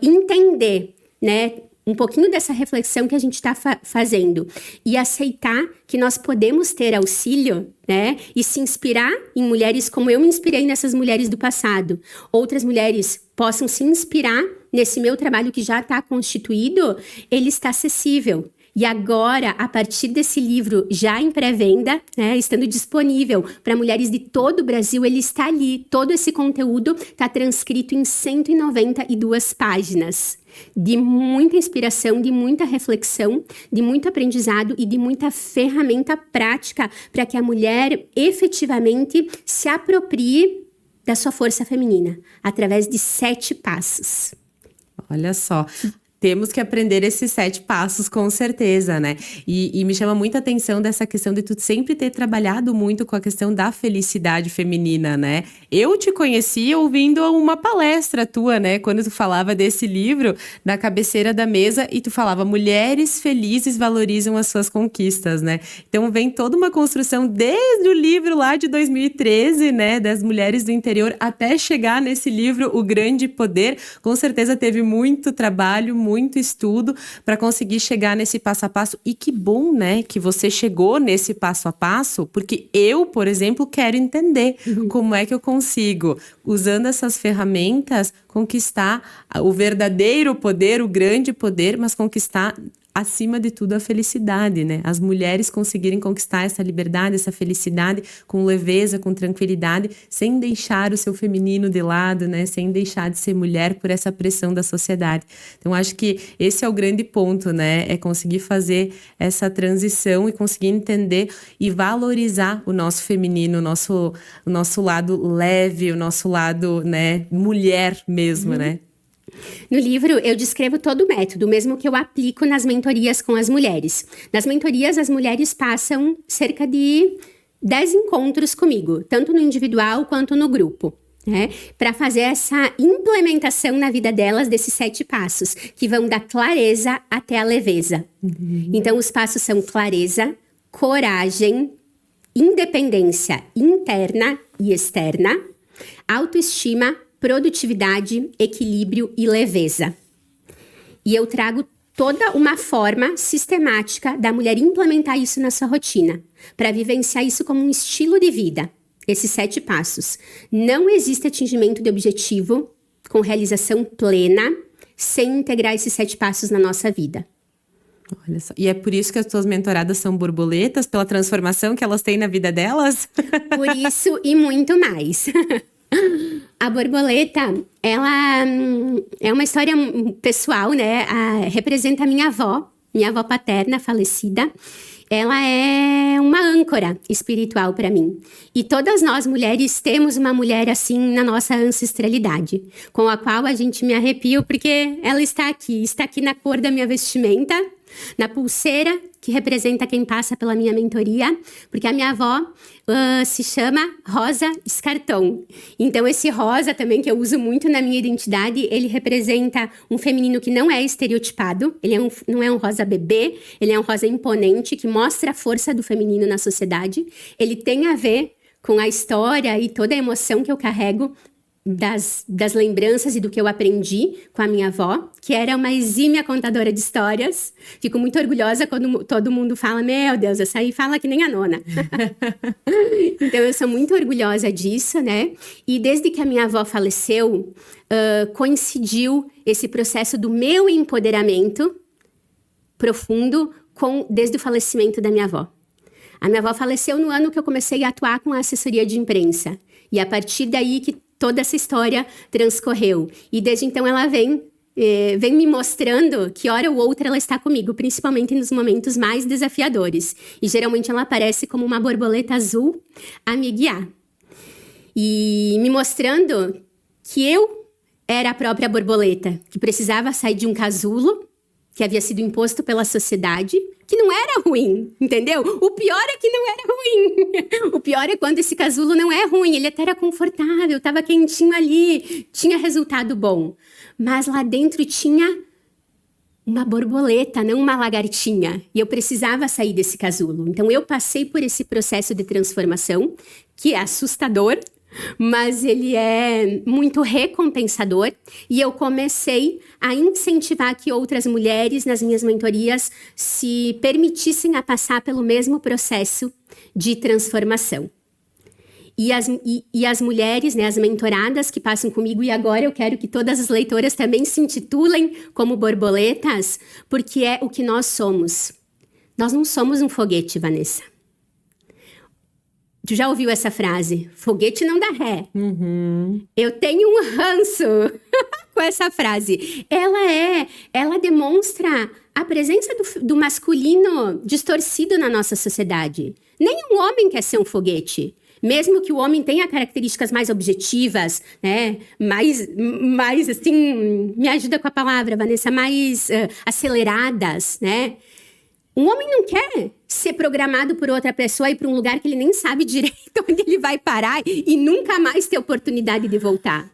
entender, né, um pouquinho dessa reflexão que a gente está fazendo e aceitar que nós podemos ter auxílio, né? E se inspirar em mulheres como eu me inspirei nessas mulheres do passado. Outras mulheres possam se inspirar nesse meu trabalho que já está constituído, ele está acessível. E agora, a partir desse livro já em pré-venda, né, estando disponível para mulheres de todo o Brasil, ele está ali. Todo esse conteúdo está transcrito em 192 páginas. De muita inspiração, de muita reflexão, de muito aprendizado e de muita ferramenta prática para que a mulher efetivamente se aproprie da sua força feminina, através de 7 passos. Olha só. Temos que aprender esses 7 passos, com certeza, né? E me chama muita atenção dessa questão de tu sempre ter trabalhado muito com a questão da felicidade feminina, né? Eu te conheci ouvindo uma palestra tua, né? Quando tu falava desse livro na cabeceira da mesa e tu falava mulheres felizes valorizam as suas conquistas, né? Então vem toda uma construção desde o livro lá de 2013, né? Das mulheres do interior até chegar nesse livro O Grande Poder. Com certeza teve muito trabalho, muito estudo para conseguir chegar nesse passo a passo. E que bom, né, que você chegou nesse passo a passo, porque eu, por exemplo, quero entender como é que eu consigo, usando essas ferramentas, conquistar o verdadeiro poder, o grande poder, mas conquistar acima de tudo a felicidade, né? As mulheres conseguirem conquistar essa liberdade, essa felicidade com leveza, com tranquilidade, sem deixar o seu feminino de lado, né? Sem deixar de ser mulher por essa pressão da sociedade. Então, acho que esse é o grande ponto, né? É conseguir fazer essa transição e conseguir entender e valorizar o nosso feminino, o nosso lado leve, o nosso lado, né, mulher mesmo, né? No livro, eu descrevo todo o método, mesmo que eu aplico nas mentorias com as mulheres. Nas mentorias, as mulheres passam cerca de 10 encontros comigo, tanto no individual quanto no grupo, né? Para fazer essa implementação na vida delas desses 7 passos, que vão da clareza até a leveza. Então, os passos são clareza, coragem, independência interna e externa, autoestima, produtividade, equilíbrio e leveza. E eu trago toda uma forma sistemática da mulher implementar isso na sua rotina, para vivenciar isso como um estilo de vida. Esses 7 passos. Não existe atingimento de objetivo com realização plena sem integrar esses 7 passos na nossa vida. Olha só. E é por isso que as tuas mentoradas são borboletas, pela transformação que elas têm na vida delas? Por isso e muito mais. A borboleta, ela é uma história pessoal, né? Representa a minha avó paterna falecida. Ela é uma âncora espiritual para mim. E todas nós mulheres temos uma mulher assim na nossa ancestralidade, com a qual a gente me arrepia porque ela está aqui na cor da minha vestimenta, na pulseira que representa quem passa pela minha mentoria, porque a minha avó se chama Rosa Escarton. Então esse rosa também, que eu uso muito na minha identidade, ele representa um feminino que não é estereotipado, não é um rosa bebê, ele é um rosa imponente, que mostra a força do feminino na sociedade. Ele tem a ver com a história e toda a emoção que eu carrego das lembranças e do que eu aprendi com a minha avó, que era uma exímia contadora de histórias. Fico muito orgulhosa quando todo mundo fala, meu Deus, essa aí fala que nem a nona. Então, eu sou muito orgulhosa disso, né? E desde que a minha avó faleceu, coincidiu esse processo do meu empoderamento profundo desde o falecimento da minha avó. A minha avó faleceu no ano que eu comecei a atuar com a assessoria de imprensa. E a partir daí que toda essa história transcorreu. E desde então ela vem me mostrando que hora ou outra ela está comigo, principalmente nos momentos mais desafiadores. E geralmente ela aparece como uma borboleta azul a me guiar. E me mostrando que eu era a própria borboleta, que precisava sair de um casulo que havia sido imposto pela sociedade, que não era ruim, entendeu? O pior é que não era ruim. O pior é quando esse casulo não é ruim, ele até era confortável, estava quentinho ali, tinha resultado bom. Mas lá dentro tinha uma borboleta, não uma lagartinha. E eu precisava sair desse casulo. Então eu passei por esse processo de transformação, que é assustador, mas ele é muito recompensador, e eu comecei a incentivar que outras mulheres nas minhas mentorias se permitissem a passar pelo mesmo processo de transformação. E as mulheres, né, as mentoradas que passam comigo, e agora eu quero que todas as leitoras também se intitulem como borboletas, porque é o que nós somos. Nós não somos um foguete, Vanessa. Tu já ouviu essa frase? Foguete não dá ré. Uhum. Eu tenho um ranço com essa frase. Ela demonstra a presença do masculino distorcido na nossa sociedade. Nenhum homem quer ser um foguete. Mesmo que o homem tenha características mais objetivas, né? Mais assim, me ajuda com a palavra, Vanessa, mais aceleradas, né? Um homem não quer ser programado por outra pessoa e ir para um lugar que ele nem sabe direito onde ele vai parar e nunca mais ter oportunidade de voltar.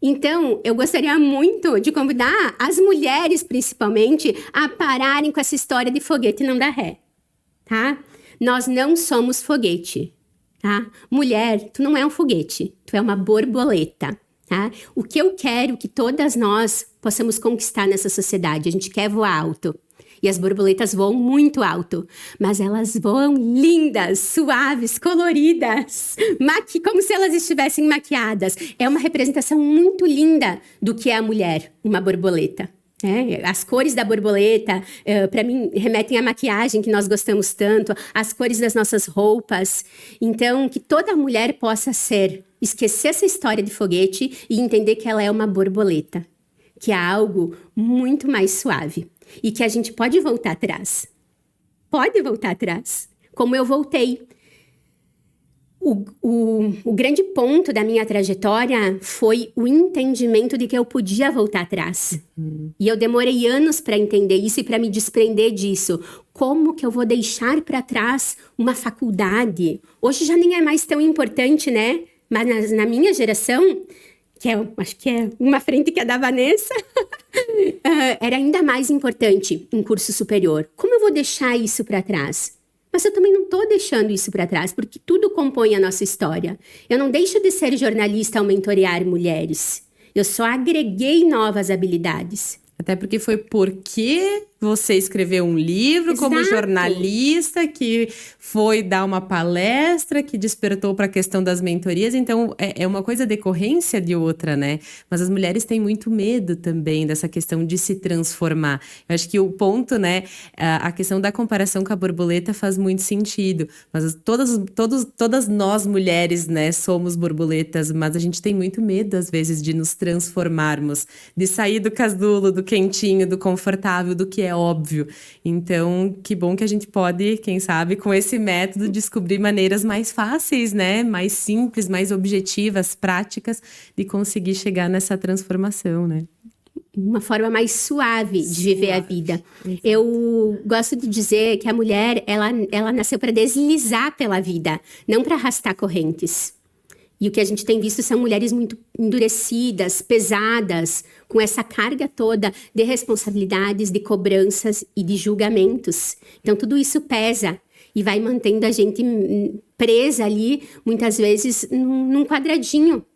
Então, eu gostaria muito de convidar as mulheres, principalmente, a pararem com essa história de foguete não dá ré, tá? Nós não somos foguete, tá? Mulher, tu não é um foguete, tu é uma borboleta, tá? O que eu quero que todas nós possamos conquistar nessa sociedade, a gente quer voar alto. E as borboletas voam muito alto, mas elas voam lindas, suaves, coloridas, como se elas estivessem maquiadas. É uma representação muito linda do que é a mulher, uma borboleta. As cores da borboleta, para mim, remetem à maquiagem que nós gostamos tanto, as cores das nossas roupas. Então, que toda mulher possa esquecer essa história de foguete e entender que ela é uma borboleta, que é algo muito mais suave. E que a gente pode voltar atrás. Pode voltar atrás. Como eu voltei. O grande ponto da minha trajetória foi o entendimento de que eu podia voltar atrás. E eu demorei anos para entender isso e para me desprender disso. Como que eu vou deixar para trás uma faculdade? Hoje já nem é mais tão importante, né? Mas na minha geração, acho que é uma frente que é da Vanessa, era ainda mais importante um curso superior. Como eu vou deixar isso para trás? Mas eu também não estou deixando isso para trás, porque tudo compõe a nossa história. Eu não deixo de ser jornalista ao mentorear mulheres. Eu só agreguei novas habilidades. Até porque foi porque você escreveu um livro. Exato. Como jornalista, que foi dar uma palestra, que despertou para a questão das mentorias. Então, é uma coisa decorrência de outra, né? Mas as mulheres têm muito medo também dessa questão de se transformar. Eu acho que o ponto, né? A questão da comparação com a borboleta faz muito sentido. Mas todas nós mulheres, né? Somos borboletas, mas a gente tem muito medo, às vezes, de nos transformarmos. De sair do casulo, do quentinho, do confortável, do que é óbvio. Então, que bom que a gente pode, quem sabe, com esse método, descobrir maneiras mais fáceis, né? Mais simples, mais objetivas, práticas, de conseguir chegar nessa transformação, né? Uma forma mais suave de viver a vida. Eu gosto de dizer que a mulher, ela nasceu para deslizar pela vida, não para arrastar correntes. E o que a gente tem visto são mulheres muito endurecidas, pesadas, com essa carga toda de responsabilidades, de cobranças e de julgamentos. Então, tudo isso pesa e vai mantendo a gente presa ali, muitas vezes, num quadradinho,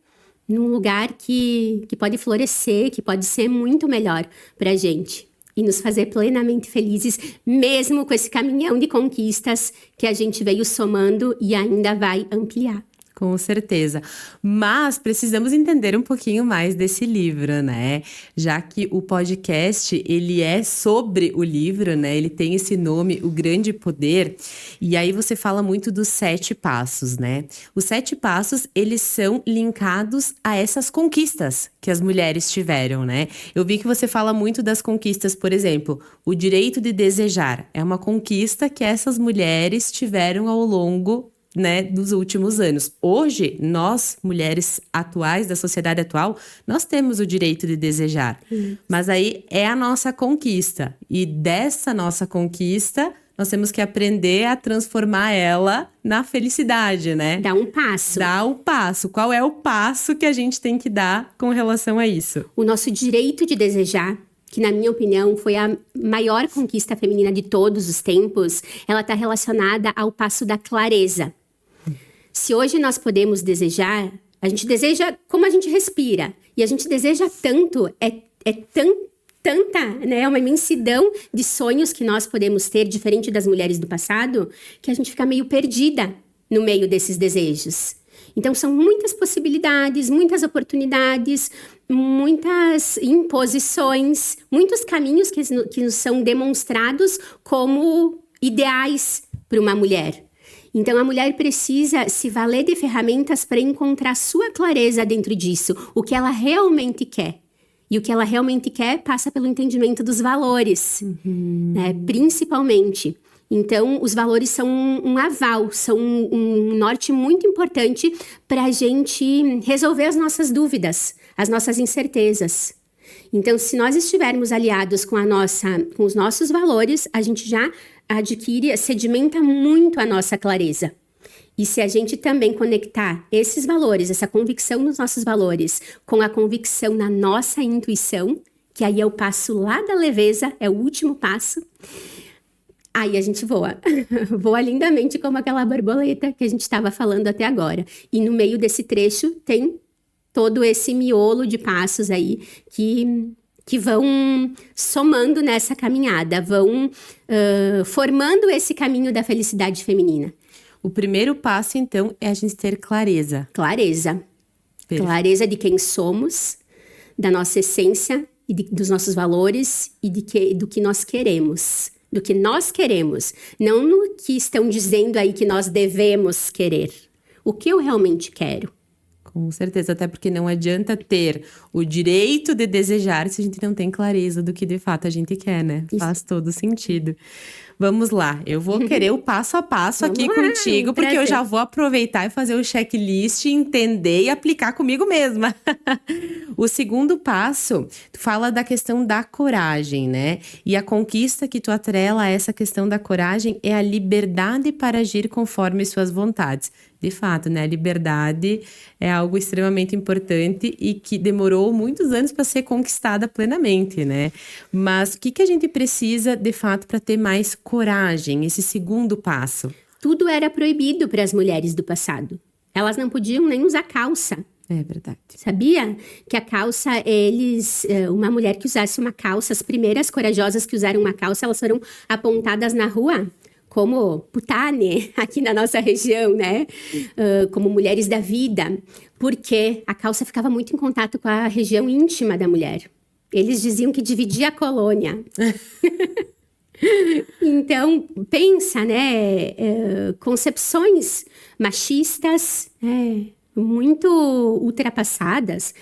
num lugar que pode florescer, que pode ser muito melhor para a gente. E nos fazer plenamente felizes, mesmo com esse caminhão de conquistas que a gente veio somando e ainda vai ampliar. Com certeza. Mas precisamos entender um pouquinho mais desse livro, né? Já que o podcast, ele é sobre o livro, né? Ele tem esse nome, O Grande Poder. E aí você fala muito dos 7 passos, né? Os 7 passos, eles são linkados a essas conquistas que as mulheres tiveram, né? Eu vi que você fala muito das conquistas, por exemplo, o direito de desejar. É uma conquista que essas mulheres tiveram ao longo né, dos últimos anos. Hoje, nós, mulheres atuais, da sociedade atual, nós temos o direito de desejar. Mas aí é a nossa conquista. E dessa nossa conquista, nós temos que aprender a transformar ela na felicidade, né? Dá um passo. Dá o passo. Qual é o passo que a gente tem que dar com relação a isso? O nosso direito de desejar, que na minha opinião foi a maior conquista feminina de todos os tempos, ela está relacionada ao passo da clareza. Se hoje nós podemos desejar, a gente deseja como a gente respira. E a gente deseja tanto, tanta, né, uma imensidão de sonhos que nós podemos ter, diferente das mulheres do passado, que a gente fica meio perdida no meio desses desejos. Então, são muitas possibilidades, muitas oportunidades, muitas imposições, muitos caminhos que nos são demonstrados como ideais para uma mulher. Então, a mulher precisa se valer de ferramentas para encontrar sua clareza dentro disso, o que ela realmente quer. E o que ela realmente quer passa pelo entendimento dos valores, né? Principalmente. Então, os valores são um aval, são um norte muito importante para a gente resolver as nossas dúvidas, as nossas incertezas. Então, se nós estivermos aliados com os nossos valores, a gente já sedimenta muito a nossa clareza. E se a gente também conectar esses valores, essa convicção nos nossos valores, com a convicção na nossa intuição, que aí é o passo lá da leveza, é o último passo, aí a gente voa. Voa lindamente como aquela borboleta que a gente estava falando até agora. E no meio desse trecho tem todo esse miolo de passos aí que vão somando nessa caminhada, vão formando esse caminho da felicidade feminina. O primeiro passo, então, é a gente ter clareza. Clareza. Perfeito. Clareza de quem somos, da nossa essência, e dos nossos valores e do que nós queremos. Do que nós queremos. Não no que estão dizendo aí que nós devemos querer. O que eu realmente quero. Com certeza, até porque não adianta ter o direito de desejar se a gente não tem clareza do que de fato a gente quer, né? Isso. Faz todo sentido. Vamos lá, eu vou querer o passo a passo aqui contigo, porque eu já vou aproveitar e fazer o checklist, entender e aplicar comigo mesma. O segundo passo, tu fala da questão da coragem, né? E a conquista que tu atrela a essa questão da coragem é a liberdade para agir conforme suas vontades. De fato, né? A liberdade é algo extremamente importante e que demorou muitos anos para ser conquistada plenamente, né? Mas o que a gente precisa, de fato, para ter mais coragem, esse segundo passo? Tudo era proibido para as mulheres do passado. Elas não podiam nem usar calça. É verdade. Sabia que a calça, uma mulher que usasse uma calça, as primeiras corajosas que usaram uma calça, elas foram apontadas na rua como putane, aqui na nossa região, né? Como mulheres da vida, porque a calça ficava muito em contato com a região íntima da mulher. Eles diziam que dividia a colônia. Então, pensa, né? Concepções machistas, muito ultrapassadas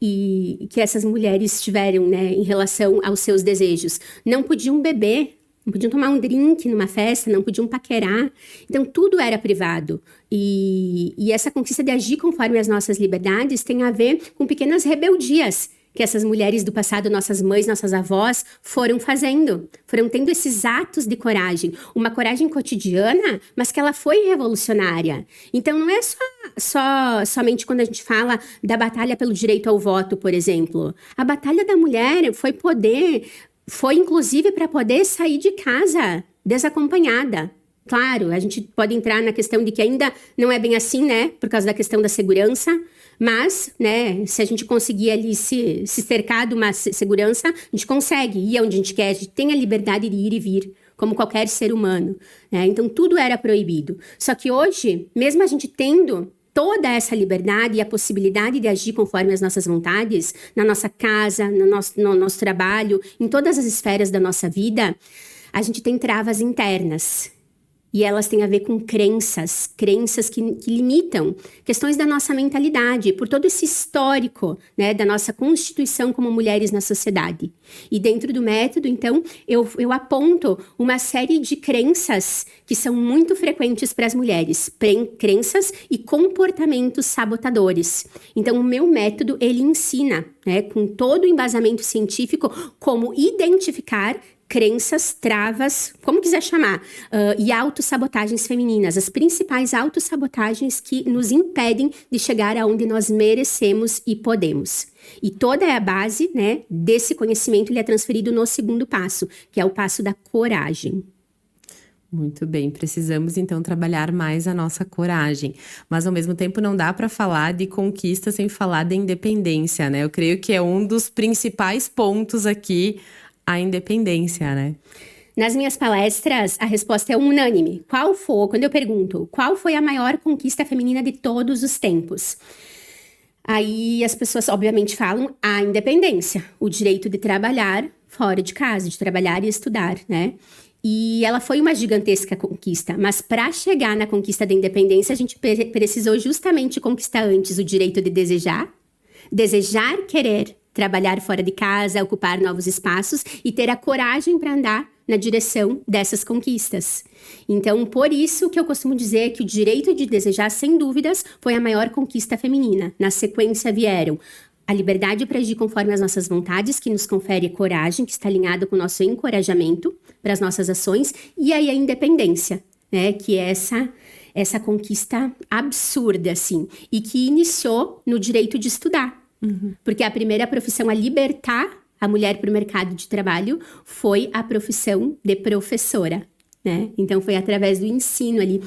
e que essas mulheres tiveram, né, em relação aos seus desejos. Não podiam beber. Não podiam tomar um drink numa festa, não podiam paquerar. Então, tudo era privado. E essa conquista de agir conforme as nossas liberdades tem a ver com pequenas rebeldias que essas mulheres do passado, nossas mães, nossas avós, foram fazendo. Foram tendo esses atos de coragem. Uma coragem cotidiana, mas que ela foi revolucionária. Então, não é somente quando a gente fala da batalha pelo direito ao voto, por exemplo. A batalha da mulher foi inclusive para poder sair de casa desacompanhada. Claro, a gente pode entrar na questão de que ainda não é bem assim, né? Por causa da questão da segurança. Mas, né, se a gente conseguir ali se cercar de uma segurança, a gente consegue ir onde a gente quer. A gente tem a liberdade de ir e vir, como qualquer ser humano, né? Então, tudo era proibido. Só que hoje, mesmo a gente tendo toda essa liberdade e a possibilidade de agir conforme as nossas vontades, na nossa casa, no nosso trabalho, em todas as esferas da nossa vida, a gente tem travas internas. E elas têm a ver com crenças que limitam questões da nossa mentalidade, por todo esse histórico, né, da nossa constituição como mulheres na sociedade. E dentro do método, então, eu aponto uma série de crenças que são muito frequentes para as mulheres, crenças e comportamentos sabotadores. Então, o meu método, ele ensina, né, com todo o embasamento científico, como identificar crenças, travas, como quiser chamar, e autossabotagens femininas, as principais autossabotagens que nos impedem de chegar aonde nós merecemos e podemos. E toda a base, né, desse conhecimento ele é transferido no segundo passo, que é o passo da coragem. Muito bem, precisamos então trabalhar mais a nossa coragem, mas ao mesmo tempo não dá para falar de conquista sem falar da independência, né? Eu creio que é um dos principais pontos aqui, a independência, né? Nas minhas palestras, a resposta é unânime. Quando eu pergunto, qual foi a maior conquista feminina de todos os tempos? Aí as pessoas, obviamente, falam a independência, o direito de trabalhar fora de casa, de trabalhar e estudar, né? E ela foi uma gigantesca conquista, mas para chegar na conquista da independência, a gente precisou justamente conquistar antes o direito de desejar, querer trabalhar fora de casa, ocupar novos espaços e ter a coragem para andar na direção dessas conquistas. Então, por isso que eu costumo dizer que o direito de desejar, sem dúvidas, foi a maior conquista feminina. Na sequência vieram a liberdade para agir conforme as nossas vontades, que nos confere coragem, que está alinhado com o nosso encorajamento para as nossas ações, e aí a independência, né, que é essa conquista absurda, assim, e que iniciou no direito de estudar. Porque a primeira profissão a libertar a mulher para o mercado de trabalho foi a profissão de professora, né? Então, foi através do ensino ali.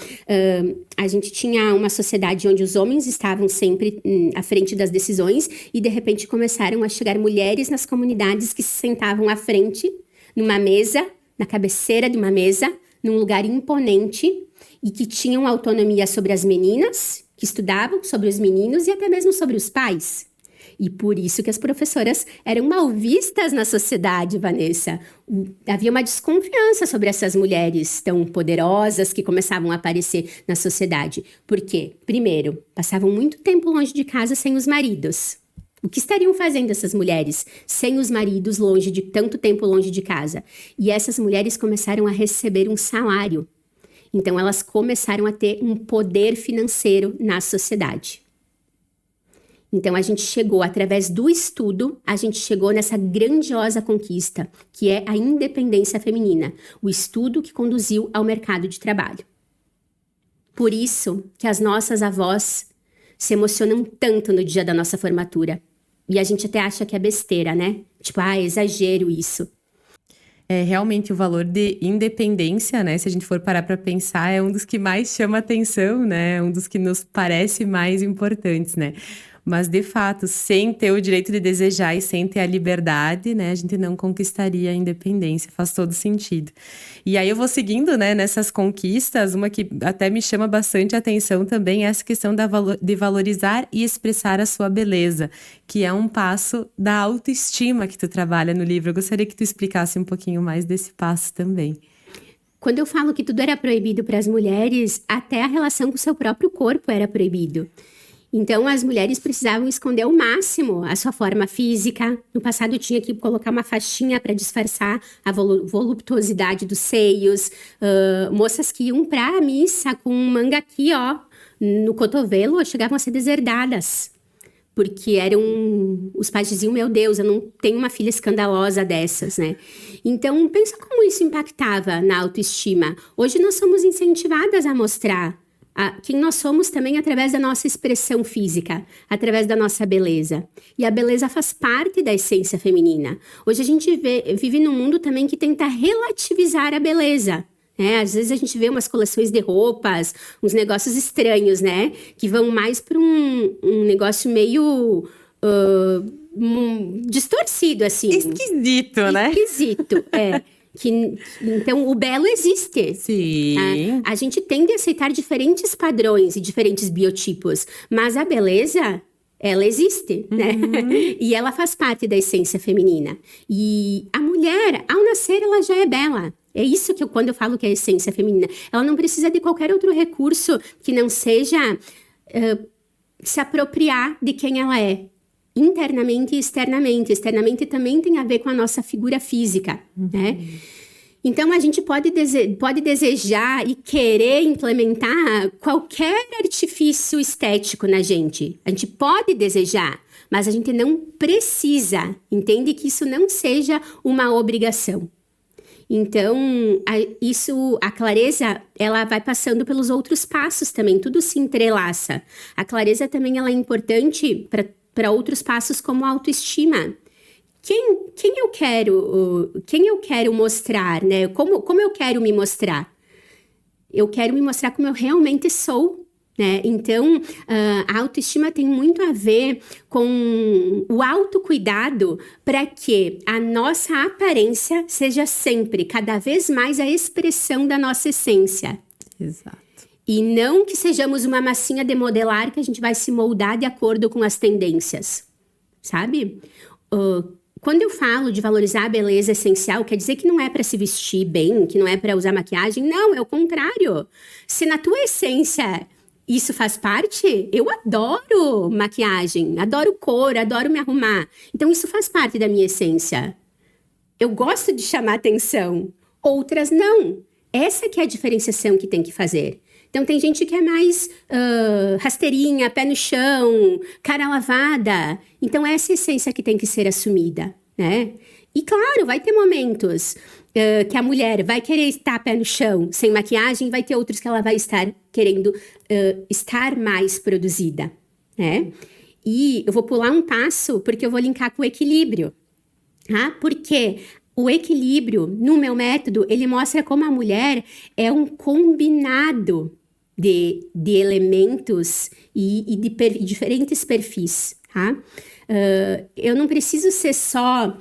A gente tinha uma sociedade onde os homens estavam sempre à frente das decisões e, de repente, começaram a chegar mulheres nas comunidades que se sentavam à frente, numa mesa, na cabeceira de uma mesa, num lugar imponente e que tinham autonomia sobre as meninas que estudavam, sobre os meninos e até mesmo sobre os pais. E por isso que as professoras eram mal vistas na sociedade, Vanessa. Havia uma desconfiança sobre essas mulheres tão poderosas que começavam a aparecer na sociedade. Por quê? Primeiro, passavam muito tempo longe de casa sem os maridos. O que estariam fazendo essas mulheres sem os maridos tanto tempo longe de casa? E essas mulheres começaram a receber um salário. Então, elas começaram a ter um poder financeiro na sociedade. Então, a gente chegou, através do estudo, a gente chegou nessa grandiosa conquista, que é a independência feminina, o estudo que conduziu ao mercado de trabalho. Por isso que as nossas avós se emocionam tanto no dia da nossa formatura. E a gente até acha que é besteira, né? Tipo, exagero isso. É, realmente o valor de independência, né? Se a gente for parar para pensar, é um dos que mais chama atenção, né? Um dos que nos parece mais importantes, né? Mas, de fato, sem ter o direito de desejar e sem ter a liberdade, né, a gente não conquistaria a independência. Faz todo sentido. E aí eu vou seguindo, né, nessas conquistas. Uma que até me chama bastante atenção também é essa questão de valorizar e expressar a sua beleza, que é um passo da autoestima que tu trabalha no livro. Eu gostaria que tu explicasse um pouquinho mais desse passo também. Quando eu falo que tudo era proibido para as mulheres, até a relação com o seu próprio corpo era proibido. Então, as mulheres precisavam esconder ao máximo a sua forma física. No passado, tinha que colocar uma faixinha para disfarçar a voluptuosidade dos seios. Moças que iam para a missa com manga aqui, ó, no cotovelo, chegavam a ser deserdadas. Porque os pais diziam, meu Deus, eu não tenho uma filha escandalosa dessas, né? Então, pensa como isso impactava na autoestima. Hoje, nós somos incentivadas a mostrar quem nós somos também através da nossa expressão física, através da nossa beleza. E a beleza faz parte da essência feminina. Hoje a gente vive num mundo também que tenta relativizar a beleza. Né? Às vezes a gente vê umas coleções de roupas, uns negócios estranhos, né? Que vão mais para um negócio meio distorcido, assim. Esquisito, né? Esquisito, é. Então, o belo existe. Sim. A gente tende a aceitar diferentes padrões e diferentes biotipos, mas a beleza, ela existe, né? E ela faz parte da essência feminina. E a mulher, ao nascer, ela já é bela. É isso que quando eu falo que é a essência feminina. Ela não precisa de qualquer outro recurso que não seja se apropriar de quem ela é. Internamente e externamente. Externamente também tem a ver com a nossa figura física, né? Então, a gente pode desejar e querer implementar qualquer artifício estético na gente. A gente pode desejar, mas a gente não precisa. Entende? Que isso não seja uma obrigação. Então, a clareza, ela vai passando pelos outros passos também. Tudo se entrelaça. A clareza também ela é importante para outros passos como a autoestima. Quem eu quero mostrar, né? Como eu quero me mostrar? Eu quero me mostrar como eu realmente sou, né? Então, a autoestima tem muito a ver com o autocuidado para que a nossa aparência seja sempre, cada vez mais, a expressão da nossa essência. Exato. E não que sejamos uma massinha de modelar que a gente vai se moldar de acordo com as tendências, sabe? Quando eu falo de valorizar a beleza essencial, quer dizer que não é para se vestir bem, que não é para usar maquiagem. Não, é o contrário. Se na tua essência isso faz parte, eu adoro maquiagem, adoro cor, adoro me arrumar. Então isso faz parte da minha essência. Eu gosto de chamar atenção. Outras não. Essa que é a diferenciação que tem que fazer. Então, tem gente que é mais rasteirinha, pé no chão, cara lavada. Então, essa é a essência que tem que ser assumida, né? E, claro, vai ter momentos que a mulher vai querer estar pé no chão, sem maquiagem, vai ter outros que ela vai estar querendo estar mais produzida, né? E eu vou pular um passo, porque eu vou linkar com o equilíbrio, tá? Porque o equilíbrio, no meu método, ele mostra como a mulher é um combinado de elementos e de diferentes perfis, tá? Eu não preciso ser só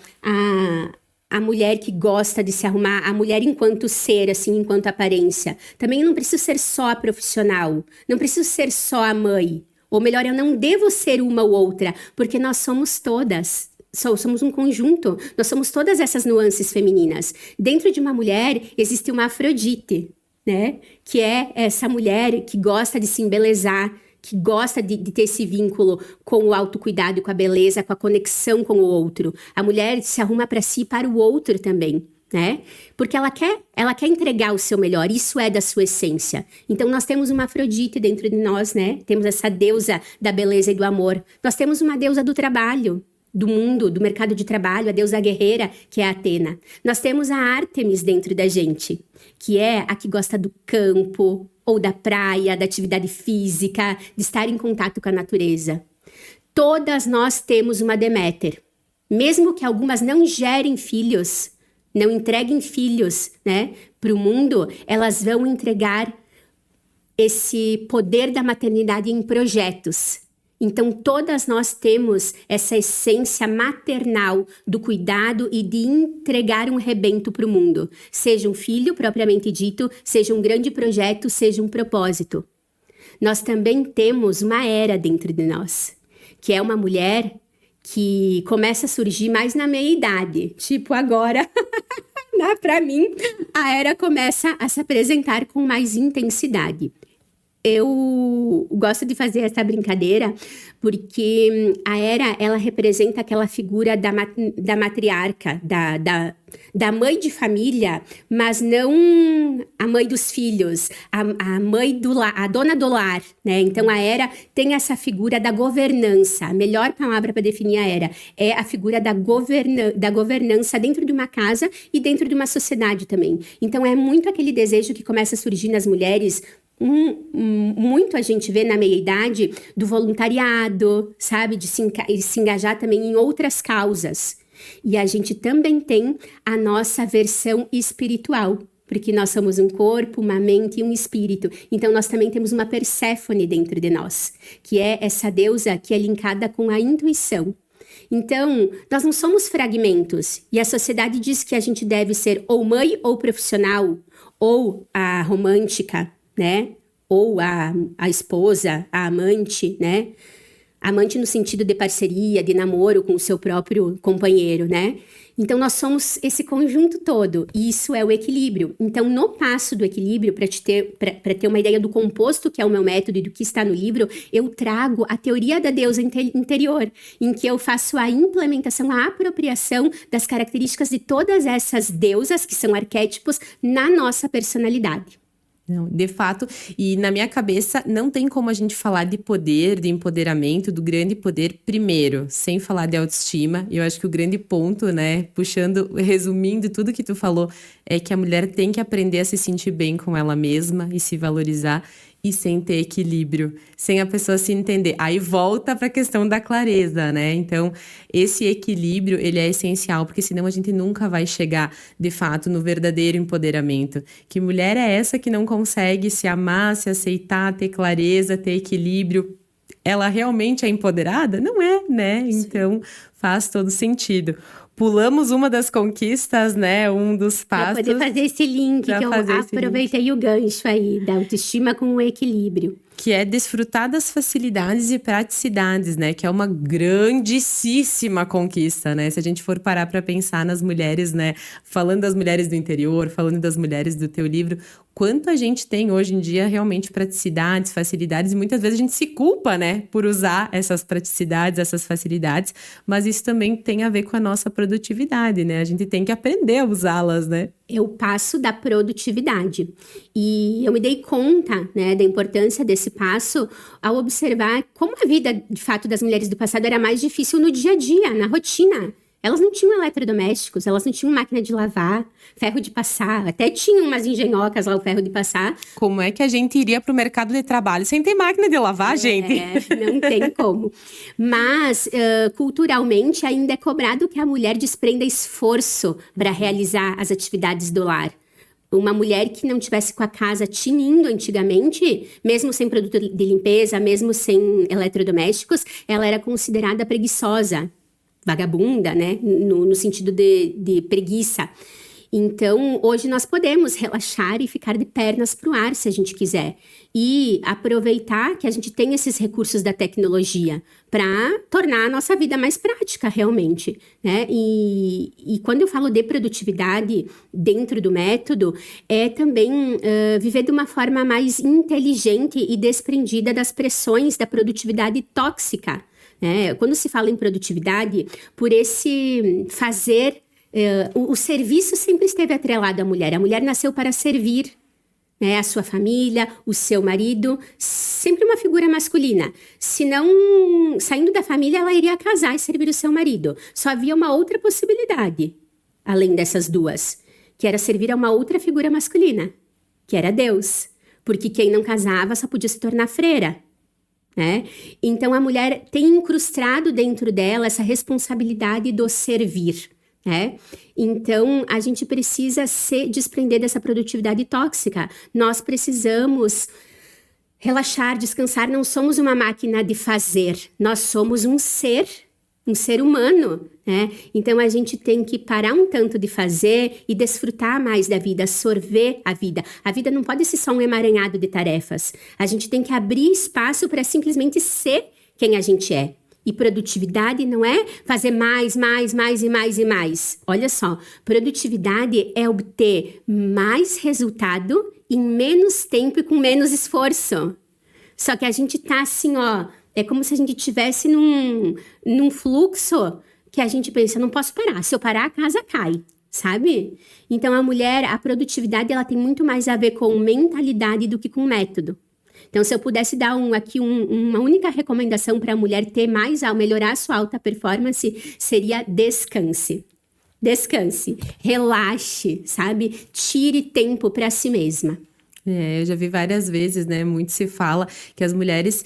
a mulher que gosta de se arrumar, a mulher enquanto ser, assim, enquanto aparência. Também eu não preciso ser só a profissional, não preciso ser só a mãe. Ou melhor, eu não devo ser uma ou outra, porque nós somos todas. Somos um conjunto, nós somos todas essas nuances femininas. Dentro de uma mulher existe uma Afrodite, né? Que é essa mulher que gosta de se embelezar, que gosta de ter esse vínculo com o autocuidado, com a beleza, com a conexão com o outro. A mulher se arruma para si e para o outro também, né? Porque ela quer entregar o seu melhor, isso é da sua essência. Então, nós temos uma Afrodite dentro de nós, né? Temos essa deusa da beleza e do amor. Nós temos uma deusa do trabalho, do mundo, do mercado de trabalho, a deusa guerreira, que é a Atena. Nós temos a Ártemis dentro da gente, que é a que gosta do campo, ou da praia, da atividade física, de estar em contato com a natureza. Todas nós temos uma Deméter. Mesmo que algumas não gerem filhos, não entreguem filhos, né, para o mundo, elas vão entregar esse poder da maternidade em projetos. Então, todas nós temos essa essência maternal do cuidado e de entregar um rebento para o mundo. Seja um filho, propriamente dito, seja um grande projeto, seja um propósito. Nós também temos uma Hera dentro de nós, que é uma mulher que começa a surgir mais na meia-idade. Tipo, agora, para mim, a Hera começa a se apresentar com mais intensidade. Eu gosto de fazer essa brincadeira porque a Hera, ela representa aquela figura da matriarca, da mãe de família, mas não a mãe dos filhos, a mãe a dona do lar, né? Então, a Hera tem essa figura da governança. A melhor palavra para definir a Hera é a figura da governança dentro de uma casa e dentro de uma sociedade também. Então, é muito aquele desejo que começa a surgir nas mulheres. Muito a gente vê na meia-idade do voluntariado, sabe? De se engajar também em outras causas. E a gente também tem a nossa versão espiritual, porque nós somos um corpo, uma mente e um espírito. Então, nós também temos uma Perséfone dentro de nós, que é essa deusa que é linkada com a intuição. Então, nós não somos fragmentos. E a sociedade diz que a gente deve ser ou mãe ou profissional, ou a romântica, né? Ou a esposa, a amante, né? Amante no sentido de parceria, de namoro com o seu próprio companheiro, né? Então, nós somos esse conjunto todo, e isso é o equilíbrio. Então, no passo do equilíbrio, para ter uma ideia do composto que é o meu método e do que está no livro, eu trago a teoria da deusa interior, em que eu faço a implementação, a apropriação das características de todas essas deusas, que são arquétipos, na nossa personalidade. Não, de fato, e na minha cabeça não tem como a gente falar de poder, de empoderamento, do grande poder primeiro, sem falar de autoestima. E eu acho que o grande ponto, né, puxando, resumindo tudo que tu falou, é que a mulher tem que aprender a se sentir bem com ela mesma e se valorizar e sem ter equilíbrio, sem a pessoa se entender. Aí volta para a questão da clareza, né? Então, esse equilíbrio, ele é essencial, porque senão a gente nunca vai chegar, de fato, no verdadeiro empoderamento. Que mulher é essa que não consegue se amar, se aceitar, ter clareza, ter equilíbrio? Ela realmente é empoderada? Não é, né? Então, faz todo sentido. Pulamos uma das conquistas, né? Um dos passos. Para poder fazer esse link, que eu aproveitei o gancho aí, da autoestima com o equilíbrio. Que é desfrutar das facilidades e praticidades, né? Que é uma grandíssima conquista, né? Se a gente for parar para pensar nas mulheres, né? Falando das mulheres do interior, falando das mulheres do teu livro, quanto a gente tem hoje em dia realmente praticidades, facilidades, e muitas vezes a gente se culpa, né? Por usar essas praticidades, essas facilidades, mas isso também tem a ver com a nossa produtividade, né? A gente tem que aprender a usá-las, né? É o passo da produtividade. E eu me dei conta, né, da importância desse passo ao observar como a vida, de fato, das mulheres do passado era mais difícil no dia a dia, na rotina. Elas não tinham eletrodomésticos, elas não tinham máquina de lavar, ferro de passar, até tinham umas engenhocas lá, o ferro de passar. Como é que a gente iria para o mercado de trabalho sem ter máquina de lavar, gente? Não tem como. Mas, culturalmente, ainda é cobrado que a mulher desprenda esforço para realizar as atividades do lar. Uma mulher que não tivesse com a casa tinindo antigamente, mesmo sem produto de limpeza, mesmo sem eletrodomésticos, ela era considerada preguiçosa. Vagabunda, né? No sentido de preguiça. Então, hoje nós podemos relaxar e ficar de pernas para o ar, se a gente quiser. E aproveitar que a gente tem esses recursos da tecnologia para tornar a nossa vida mais prática, realmente, né? E quando eu falo de produtividade dentro do método, é também viver de uma forma mais inteligente e desprendida das pressões da produtividade tóxica. Quando se fala em produtividade, por esse fazer, o serviço sempre esteve atrelado à mulher. A mulher nasceu para servir, né, a sua família, o seu marido, sempre uma figura masculina. Se não, saindo da família, ela iria casar e servir o seu marido. Só havia uma outra possibilidade, além dessas duas, que era servir a uma outra figura masculina, que era Deus. Porque quem não casava só podia se tornar freira. Então, a mulher tem incrustado dentro dela essa responsabilidade do servir. Então, a gente precisa se desprender dessa produtividade tóxica. Nós precisamos relaxar, descansar. Não somos uma máquina de fazer. Nós somos um ser humano. Então, a gente tem que parar um tanto de fazer e desfrutar mais da vida, sorver a vida. A vida não pode ser só um emaranhado de tarefas. A gente tem que abrir espaço para simplesmente ser quem a gente é. E produtividade não é fazer mais e mais. Olha só, produtividade é obter mais resultado em menos tempo e com menos esforço. Só que a gente tá assim, é como se a gente estivesse num fluxo que a gente pensa, não posso parar. Se eu parar, a casa cai, sabe? Então, a produtividade, ela tem muito mais a ver com mentalidade do que com método. Então, se eu pudesse dar uma única recomendação para a mulher ter melhorar a sua alta performance, seria descanse. Descanse, relaxe, sabe? Tire tempo para si mesma. Eu já vi várias vezes, né? Muito se fala que as mulheres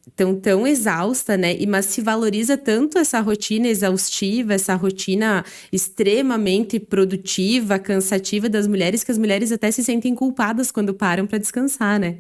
estão tão exaustas, né? Mas se valoriza tanto essa rotina exaustiva, essa rotina extremamente produtiva, cansativa das mulheres, que as mulheres até se sentem culpadas quando param para descansar, né?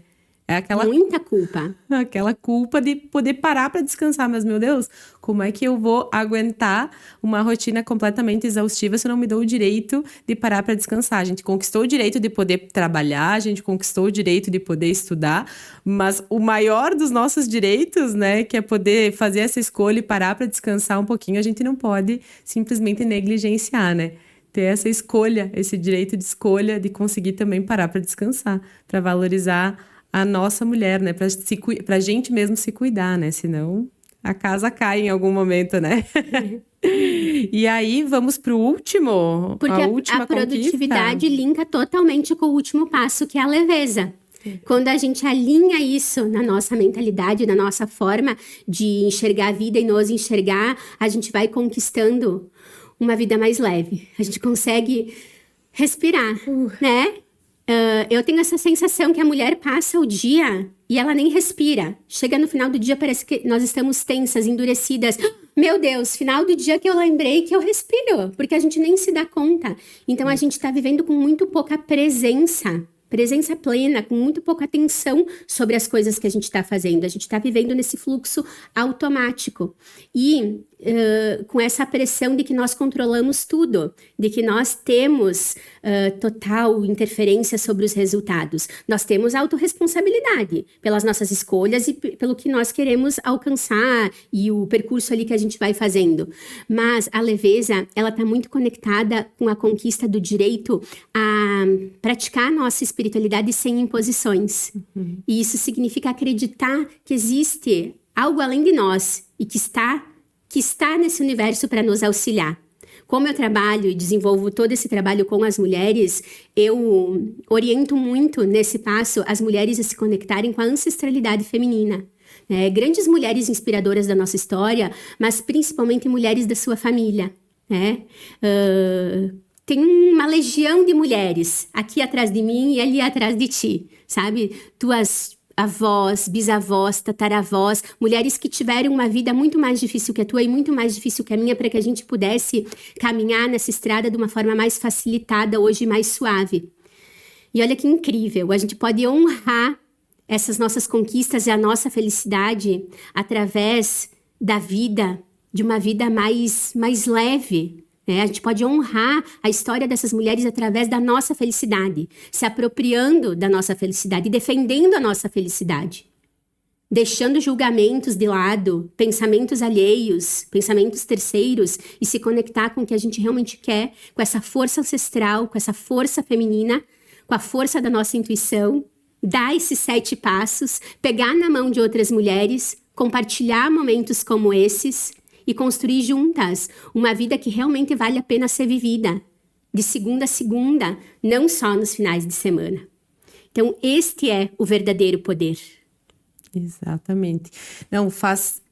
É muita culpa. Aquela culpa de poder parar para descansar. Mas, meu Deus, como é que eu vou aguentar uma rotina completamente exaustiva se eu não me dou o direito de parar para descansar? A gente conquistou o direito de poder trabalhar, a gente conquistou o direito de poder estudar, mas o maior dos nossos direitos, né, que é poder fazer essa escolha e parar para descansar um pouquinho, a gente não pode simplesmente negligenciar, né? Ter essa escolha, esse direito de escolha de conseguir também parar para descansar, para valorizar a nossa mulher, né? Pra gente mesmo se cuidar, né? Senão a casa cai em algum momento, né? E aí, vamos pro último? Porque a última a produtividade linka totalmente com o último passo, que é a leveza. Quando a gente alinha isso na nossa mentalidade, na nossa forma de enxergar a vida e nos enxergar, a gente vai conquistando uma vida mais leve. A gente consegue respirar, né? Eu tenho essa sensação que a mulher passa o dia e ela nem respira. Chega no final do dia, parece que nós estamos tensas, endurecidas. Meu Deus, final do dia que eu lembrei que eu respiro, porque a gente nem se dá conta. Então, a gente está vivendo com muito pouca presença plena, com muito pouca atenção sobre as coisas que a gente está fazendo. A gente está vivendo nesse fluxo automático. E com essa pressão de que nós controlamos tudo, de que nós temos total interferência sobre os resultados. Nós temos autorresponsabilidade pelas nossas escolhas e pelo que nós queremos alcançar e o percurso ali que a gente vai fazendo. Mas a leveza, ela está muito conectada com a conquista do direito a praticar a nossa espiritualidade sem imposições. E isso significa acreditar que existe algo além de nós e que está nesse universo para nos auxiliar. Como eu trabalho e desenvolvo todo esse trabalho com as mulheres, eu oriento muito nesse passo as mulheres a se conectarem com a ancestralidade feminina. Grandes mulheres inspiradoras da nossa história, mas principalmente mulheres da sua família. Tem uma legião de mulheres aqui atrás de mim e ali atrás de ti, sabe? Tuas avós, bisavós, tataravós, mulheres que tiveram uma vida muito mais difícil que a tua e muito mais difícil que a minha, para que a gente pudesse caminhar nessa estrada de uma forma mais facilitada, hoje mais suave. E olha que incrível, a gente pode honrar essas nossas conquistas e a nossa felicidade através da vida, de uma vida mais leve. A gente pode honrar a história dessas mulheres através da nossa felicidade, se apropriando da nossa felicidade, defendendo a nossa felicidade, deixando julgamentos de lado, pensamentos alheios, pensamentos terceiros e se conectar com o que a gente realmente quer, com essa força ancestral, com essa força feminina, com a força da nossa intuição, dar esses 7 passos, pegar na mão de outras mulheres, compartilhar momentos como esses e construir juntas uma vida que realmente vale a pena ser vivida, de segunda a segunda, não só nos finais de semana. Então, este é o verdadeiro poder. Exatamente.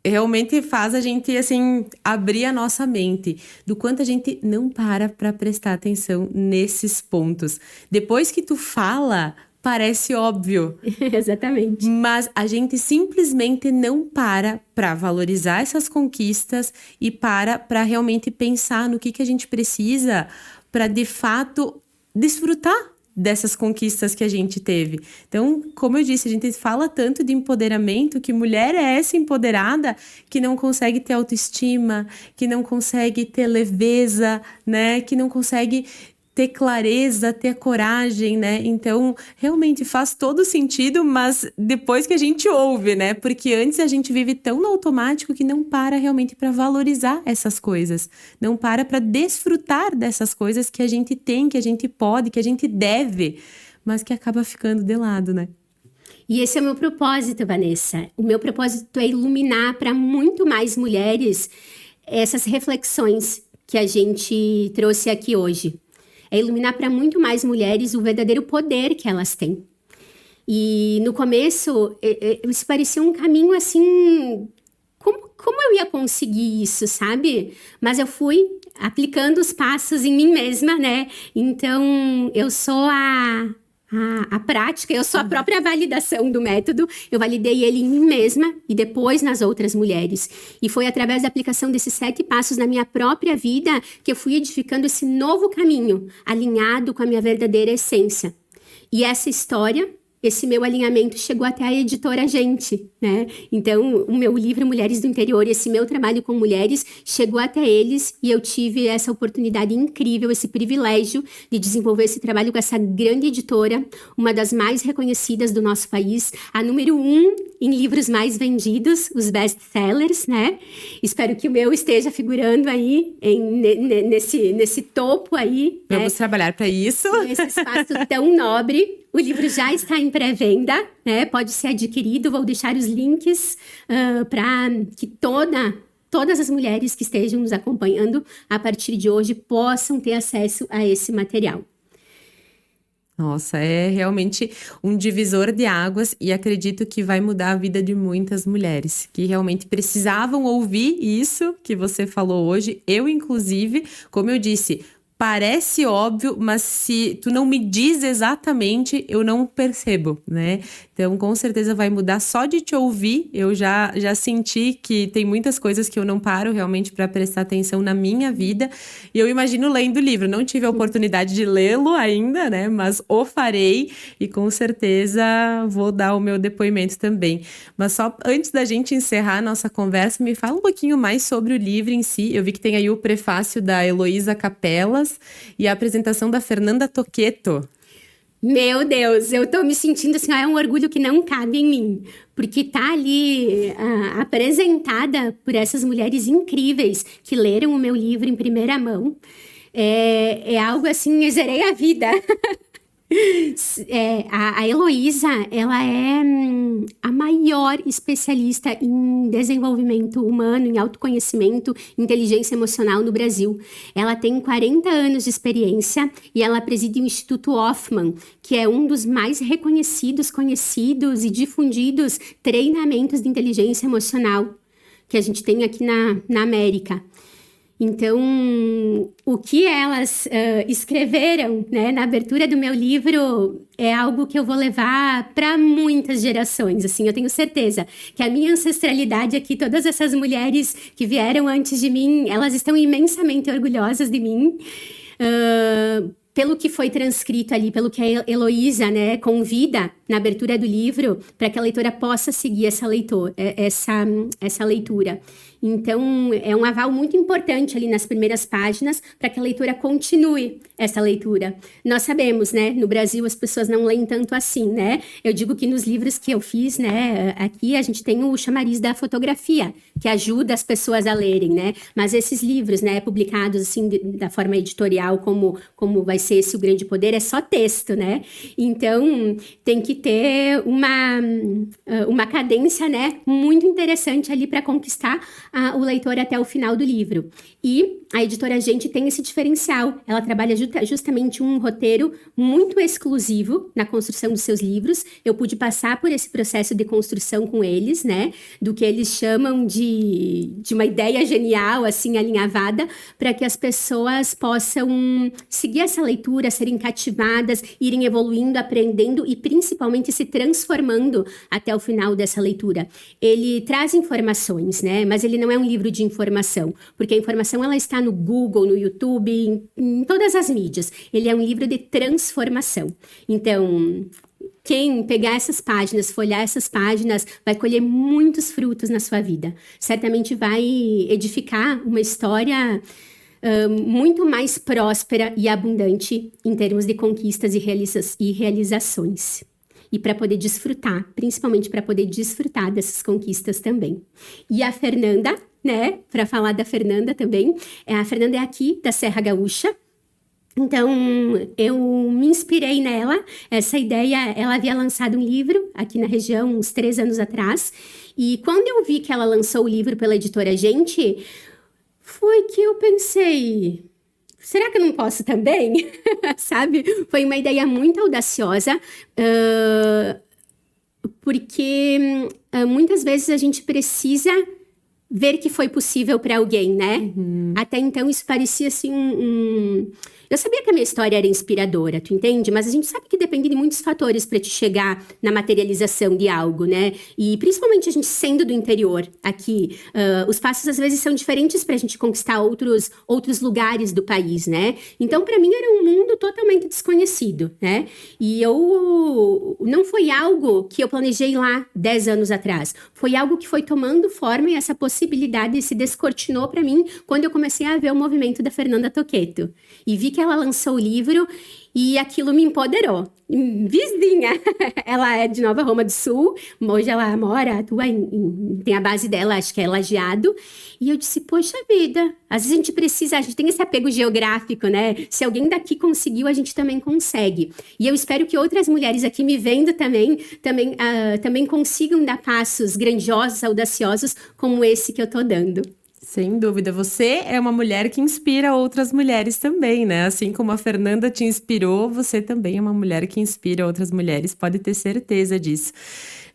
Realmente faz a gente, assim, abrir a nossa mente do quanto a gente não para prestar atenção nesses pontos. Depois que tu fala, parece óbvio. Exatamente. Mas a gente simplesmente não para valorizar essas conquistas e para realmente pensar no que a gente precisa para, de fato, desfrutar dessas conquistas que a gente teve. Então, como eu disse, a gente fala tanto de empoderamento, que mulher é essa empoderada que não consegue ter autoestima, que não consegue ter leveza, né? Que não consegue ter clareza, ter coragem, né? Então, realmente faz todo sentido, mas depois que a gente ouve, né? Porque antes a gente vive tão no automático que não para realmente para valorizar essas coisas. Não para desfrutar dessas coisas que a gente tem, que a gente pode, que a gente deve, mas que acaba ficando de lado, né? E esse é o meu propósito, Vanessa. O meu propósito é iluminar para muito mais mulheres essas reflexões que a gente trouxe aqui hoje. É iluminar para muito mais mulheres o verdadeiro poder que elas têm. E no começo, isso parecia um caminho assim... Como eu ia conseguir isso, sabe? Mas eu fui aplicando os passos em mim mesma, né? Então, eu sou a prática, eu sou a própria validação do método. Eu validei ele em mim mesma e depois nas outras mulheres. E foi através da aplicação desses 7 passos na minha própria vida que eu fui edificando esse novo caminho, alinhado com a minha verdadeira essência. E essa história esse meu alinhamento chegou até a editora Gente, né? Então, o meu livro Mulheres do Interior, esse meu trabalho com mulheres, chegou até eles e eu tive essa oportunidade incrível, esse privilégio de desenvolver esse trabalho com essa grande editora, uma das mais reconhecidas do nosso país, a número 1 em livros mais vendidos, os best-sellers, né? Espero que o meu esteja figurando aí nesse topo aí. Vamos trabalhar para isso. Nesse espaço tão nobre. O livro já está em pré-venda, né? Pode ser adquirido. Vou deixar os links para que todas as mulheres que estejam nos acompanhando a partir de hoje possam ter acesso a esse material. Nossa, é realmente um divisor de águas e acredito que vai mudar a vida de muitas mulheres que realmente precisavam ouvir isso que você falou hoje. Eu, inclusive, como eu disse, parece óbvio, mas se tu não me diz exatamente, eu não percebo, né? Então, com certeza vai mudar só de te ouvir. Eu já senti que tem muitas coisas que eu não paro realmente para prestar atenção na minha vida. E eu imagino lendo o livro. Não tive a oportunidade de lê-lo ainda, né? Mas o farei e com certeza vou dar o meu depoimento também. Mas só antes da gente encerrar a nossa conversa, me fala um pouquinho mais sobre o livro em si. Eu vi que tem aí o prefácio da Heloísa Capelas e a apresentação da Fernanda Toqueto. Meu Deus, eu tô me sentindo assim, é um orgulho que não cabe em mim, porque tá ali apresentada por essas mulheres incríveis que leram o meu livro em primeira mão. É algo assim, eu zerei a vida. A Heloísa, ela é a maior especialista em desenvolvimento humano, em autoconhecimento, inteligência emocional no Brasil. Ela tem 40 anos de experiência e ela preside o Instituto Hoffman, que é um dos mais reconhecidos, conhecidos e difundidos treinamentos de inteligência emocional que a gente tem aqui na América. Então, o que elas escreveram, né, na abertura do meu livro é algo que eu vou levar para muitas gerações. Assim, eu tenho certeza que a minha ancestralidade aqui, todas essas mulheres que vieram antes de mim, elas estão imensamente orgulhosas de mim. Pelo que foi transcrito ali, pelo que a Heloísa, né, convida na abertura do livro, para que a leitora possa seguir essa leitura. Então, é um aval muito importante ali nas primeiras páginas para que a leitora continue essa leitura. Nós sabemos, né, no Brasil as pessoas não leem tanto assim, né? Eu digo que nos livros que eu fiz, né, aqui a gente tem o chamariz da fotografia, que ajuda as pessoas a lerem, né? Mas esses livros, né, publicados assim da forma editorial, como vai ser esse O Grande Poder, é só texto, né? Então, tem que ter uma cadência, né, muito interessante ali para conquistar o leitor até o final do livro. E a editora Gente tem esse diferencial. Ela trabalha justamente um roteiro muito exclusivo na construção dos seus livros. Eu pude passar por esse processo de construção com eles, né? Do que eles chamam de uma ideia genial, assim, alinhavada, para que as pessoas possam seguir essa leitura, serem cativadas, irem evoluindo, aprendendo e principalmente se transformando até o final dessa leitura. Ele traz informações, né? Mas ele não é um livro de informação, porque a informação ela está no Google, no YouTube, em todas as mídias. Ele é um livro de transformação. Então, quem pegar essas páginas, folhear essas páginas, vai colher muitos frutos na sua vida. Certamente vai edificar uma história muito mais próspera e abundante em termos de conquistas e realizações. E para poder desfrutar, principalmente para poder desfrutar dessas conquistas também. E a Fernanda, né, para falar da Fernanda também, a Fernanda é aqui da Serra Gaúcha. Então, eu me inspirei nela. Essa ideia, ela havia lançado um livro aqui na região uns 3 anos atrás. E quando eu vi que ela lançou o livro pela editora Gente, foi que eu pensei, será que eu não posso também? Sabe? Foi uma ideia muito audaciosa, porque muitas vezes a gente precisa ver que foi possível para alguém, né? Uhum. Até então isso parecia assim Eu sabia que a minha história era inspiradora, tu entende? Mas a gente sabe que depende de muitos fatores para te chegar na materialização de algo, né? E principalmente a gente sendo do interior aqui, os passos às vezes são diferentes para a gente conquistar outros lugares do país, né? Então, para mim era um mundo totalmente desconhecido, né? E não foi algo que eu planejei lá 10 anos atrás. Foi algo que foi tomando forma e essa possibilidade se descortinou para mim quando eu comecei a ver o movimento da Fernanda Toccheto. E vi que ela lançou o livro e aquilo me empoderou. Vizinha, ela é de Nova Roma do Sul, hoje ela atua, tem a base dela, acho que é Lajeado. E eu disse, poxa vida, às vezes a gente tem esse apego geográfico, né? Se alguém daqui conseguiu, a gente também consegue. E eu espero que outras mulheres aqui me vendo também consigam dar passos grandiosos, audaciosos, como esse que eu tô dando. Sem dúvida, você é uma mulher que inspira outras mulheres também, né? Assim como a Fernanda te inspirou, você também é uma mulher que inspira outras mulheres, pode ter certeza disso.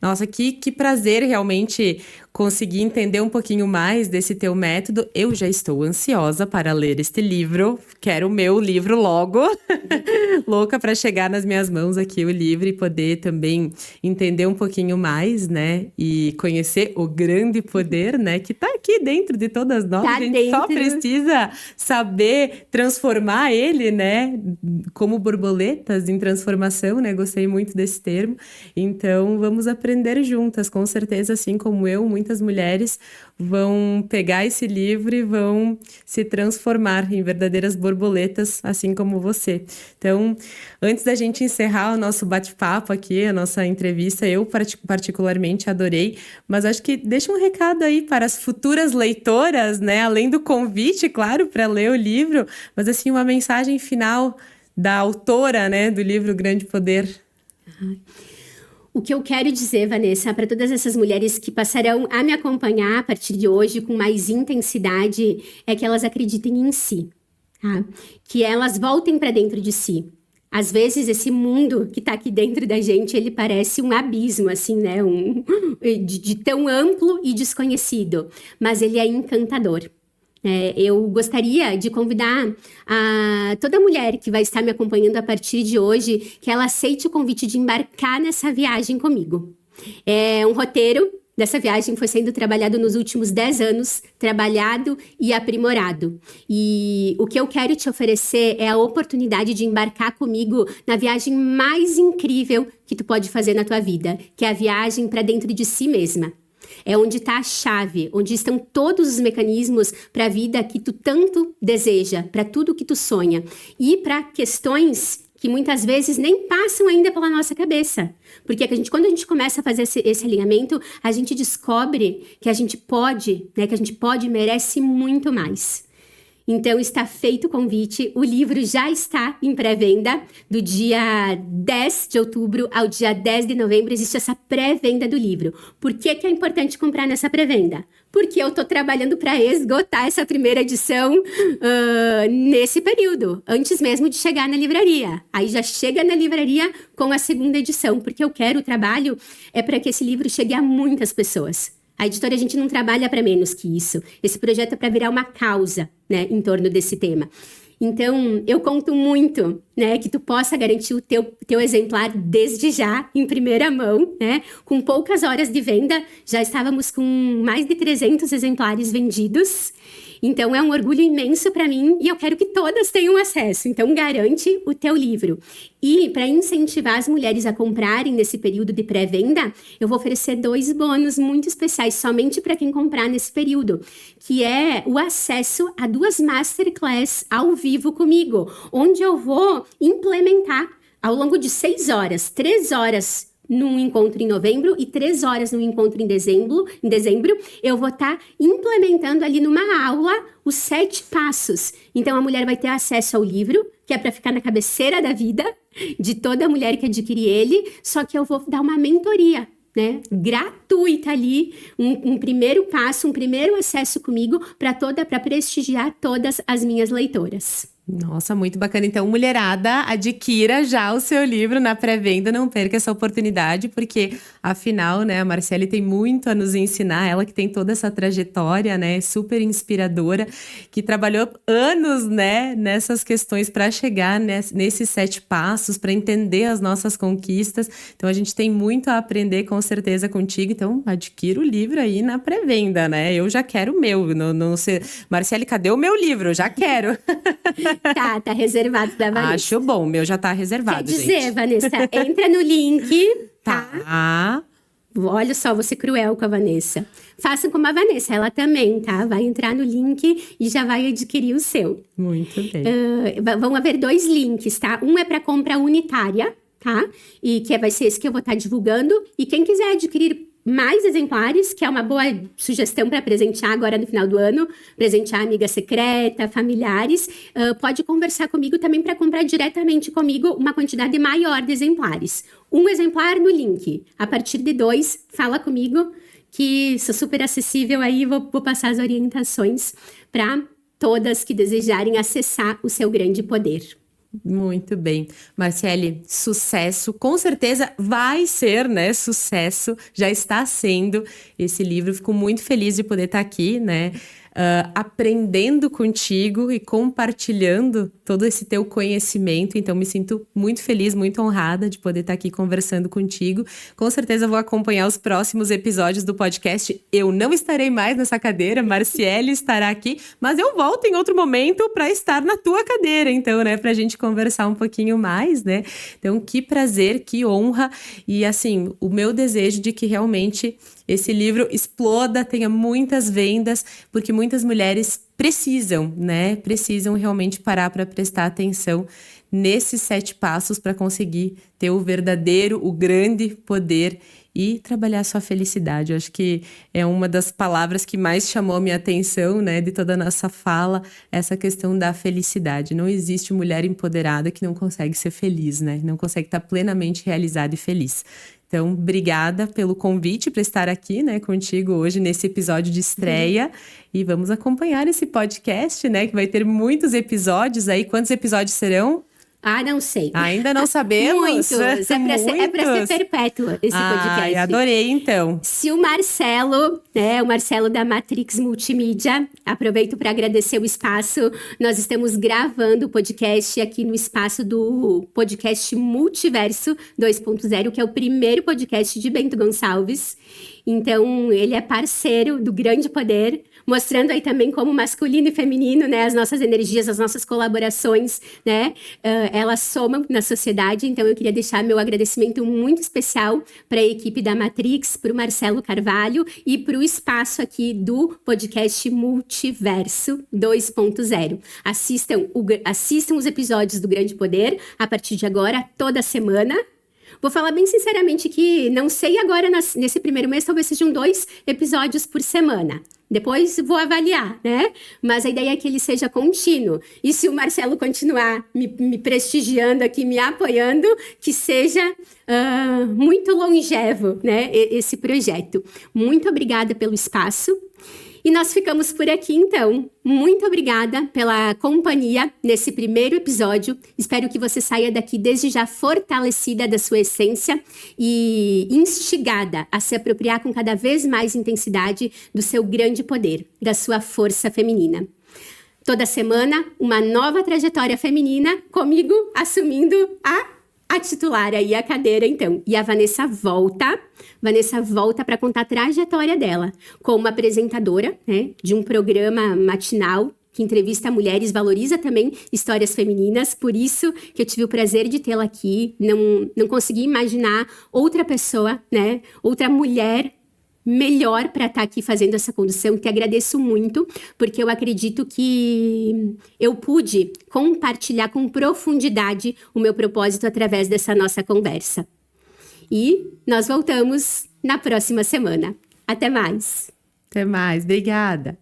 Nossa, que prazer realmente conseguir entender um pouquinho mais desse teu método. Eu já estou ansiosa para ler este livro, quero o meu livro logo, louca para chegar nas minhas mãos aqui o livro e poder também entender um pouquinho mais, né? E conhecer o grande poder, né? Que tá aqui dentro de todas nós, a gente só precisa saber transformar ele, né? Como borboletas em transformação, né? Gostei muito desse termo. Então, vamos aprender juntas, com certeza, assim como eu, muitas mulheres vão pegar esse livro e vão se transformar em verdadeiras borboletas, assim como você. Então, antes da gente encerrar o nosso bate-papo aqui, a nossa entrevista, eu particularmente adorei, mas acho que deixa um recado aí para as futuras leitoras, né? Além do convite, claro, para ler o livro, mas assim, uma mensagem final da autora, né, do livro Grande Poder. O que eu quero dizer, Vanessa, para todas essas mulheres que passarão a me acompanhar a partir de hoje com mais intensidade, é que elas acreditem em si, tá? Que elas voltem para dentro de si. Às vezes, esse mundo que está aqui dentro da gente, ele parece um abismo, assim, né? De tão amplo e desconhecido, mas ele é encantador. Eu gostaria de convidar toda mulher que vai estar me acompanhando a partir de hoje, que ela aceite o convite de embarcar nessa viagem comigo. Um roteiro dessa viagem foi sendo trabalhado nos últimos 10 anos, trabalhado e aprimorado. E o que eu quero te oferecer é a oportunidade de embarcar comigo na viagem mais incrível que tu pode fazer na tua vida, que é a viagem para dentro de si mesma. É onde está a chave, onde estão todos os mecanismos para a vida que tu tanto deseja, para tudo que tu sonha. E para questões que muitas vezes nem passam ainda pela nossa cabeça. Porque quando a gente começa a fazer esse alinhamento, a gente descobre que a gente pode, né, que a gente pode e merece muito mais. Então, está feito o convite, o livro já está em pré-venda, do dia 10 de outubro ao dia 10 de novembro, existe essa pré-venda do livro. Por que é importante comprar nessa pré-venda? Porque eu estou trabalhando para esgotar essa primeira edição nesse período, antes mesmo de chegar na livraria. Aí já chega na livraria com a segunda edição, porque o trabalho é para que esse livro chegue a muitas pessoas. A editora, a gente não trabalha para menos que isso. Esse projeto é para virar uma causa, né, em torno desse tema. Então, eu conto muito, né, que tu possa garantir o teu exemplar desde já, em primeira mão, né? Com poucas horas de venda, já estávamos com mais de 300 exemplares vendidos. Então, é um orgulho imenso para mim e eu quero que todas tenham acesso. Então, garante o teu livro. E, para incentivar as mulheres a comprarem nesse período de pré-venda, eu vou oferecer 2 bônus muito especiais somente para quem comprar nesse período, que é o acesso a 2 masterclass ao vivo comigo, onde eu vou implementar ao longo de 6 horas, 3 horas num encontro em novembro e 3 horas num encontro em dezembro, eu vou estar implementando ali numa aula os 7 passos. Então, a mulher vai ter acesso ao livro, que é para ficar na cabeceira da vida de toda mulher que adquirir ele, só que eu vou dar uma mentoria, né, gratuita ali, um primeiro passo, um primeiro acesso comigo para prestigiar todas as minhas leitoras. Nossa, muito bacana. Então, mulherada, adquira já o seu livro na pré-venda, não perca essa oportunidade, porque, afinal, né, a Marciele tem muito a nos ensinar, ela que tem toda essa trajetória, né, super inspiradora, que trabalhou anos, né, nessas questões para chegar nesses 7 passos, para entender as nossas conquistas. Então, a gente tem muito a aprender, com certeza, contigo. Então, adquira o livro aí na pré-venda, né? Eu já quero o meu. Não sei. Marciele, cadê o meu livro? Eu já quero. Tá reservado da Vanessa. Acho bom, o meu já tá reservado, Quer dizer, gente. Vanessa, entra no link, tá? Tá. Olha só, vou ser cruel com a Vanessa. Faça como a Vanessa, ela também, tá? Vai entrar no link e já vai adquirir o seu. Muito bem. Vão haver 2 links, tá? Um é para compra unitária, tá? E vai ser esse que eu vou estar divulgando. E quem quiser adquirir mais exemplares, que é uma boa sugestão para presentear agora no final do ano, presentear amiga secreta, familiares, pode conversar comigo também para comprar diretamente comigo uma quantidade maior de exemplares. 1 exemplar no link. A partir de 2, fala comigo, que sou super acessível aí, vou passar as orientações para todas que desejarem acessar o seu grande poder. Muito bem. Marciele, sucesso. Com certeza vai ser, né? Sucesso. Já está sendo esse livro. Fico muito feliz de poder estar aqui, né? Aprendendo contigo e compartilhando todo esse teu conhecimento. Então, me sinto muito feliz, muito honrada de poder estar aqui conversando contigo. Com certeza vou acompanhar os próximos episódios do podcast. Eu não estarei mais nessa cadeira, Marciele estará aqui, mas eu volto em outro momento para estar na tua cadeira, então, né? Pra gente conversar um pouquinho mais, né? Então, que prazer, que honra. E, assim, o meu desejo de que realmente esse livro exploda, tenha muitas vendas, porque muitas mulheres precisam, né? Precisam realmente parar para prestar atenção nesses 7 passos para conseguir ter o verdadeiro, o grande poder e trabalhar sua felicidade. Eu acho que é uma das palavras que mais chamou a minha atenção, né, de toda a nossa fala, essa questão da felicidade. Não existe mulher empoderada que não consegue ser feliz, né? Não consegue estar plenamente realizada e feliz. Então, obrigada pelo convite para estar aqui, né, contigo hoje nesse episódio de estreia. E vamos acompanhar esse podcast, né, que vai ter muitos episódios aí. Quantos episódios serão? Não sei. Ainda não sabemos? Muitos. É pra ser perpétuo esse podcast. Ai, adorei, então. Se o Marcelo, né, o Marcelo da Matrix Multimídia, aproveito para agradecer o espaço. Nós estamos gravando o podcast aqui no espaço do podcast Multiverso 2.0, que é o primeiro podcast de Bento Gonçalves. Então, ele é parceiro do Grande Poder, mostrando aí também como masculino e feminino, né, as nossas energias, as nossas colaborações, né, elas somam na sociedade. Então, eu queria deixar meu agradecimento muito especial para a equipe da Matrix, para o Marcelo Carvalho e para o espaço aqui do podcast Multiverso 2.0. Assistam os episódios do Grande Poder a partir de agora, toda semana. Vou falar bem sinceramente que não sei agora, nesse primeiro mês, talvez sejam 2 episódios por semana. Depois vou avaliar, né? Mas a ideia é que ele seja contínuo. E se o Marcelo continuar me prestigiando aqui, me apoiando, que seja muito longevo, né? Esse projeto. Muito obrigada pelo espaço. E nós ficamos por aqui, então. Muito obrigada pela companhia nesse primeiro episódio. Espero que você saia daqui desde já fortalecida da sua essência e instigada a se apropriar com cada vez mais intensidade do seu grande poder, da sua força feminina. Toda semana, uma nova trajetória feminina, comigo assumindo a titular aí, a cadeira, então. E a Vanessa volta para contar a trajetória dela como apresentadora, né, de um programa matinal que entrevista mulheres, valoriza também histórias femininas. Por isso que eu tive o prazer de tê-la aqui. Não consegui imaginar outra pessoa, né, outra mulher melhor para estar aqui fazendo essa condução, que agradeço muito, porque eu acredito que eu pude compartilhar com profundidade o meu propósito através dessa nossa conversa. E nós voltamos na próxima semana. Até mais! Até mais, obrigada!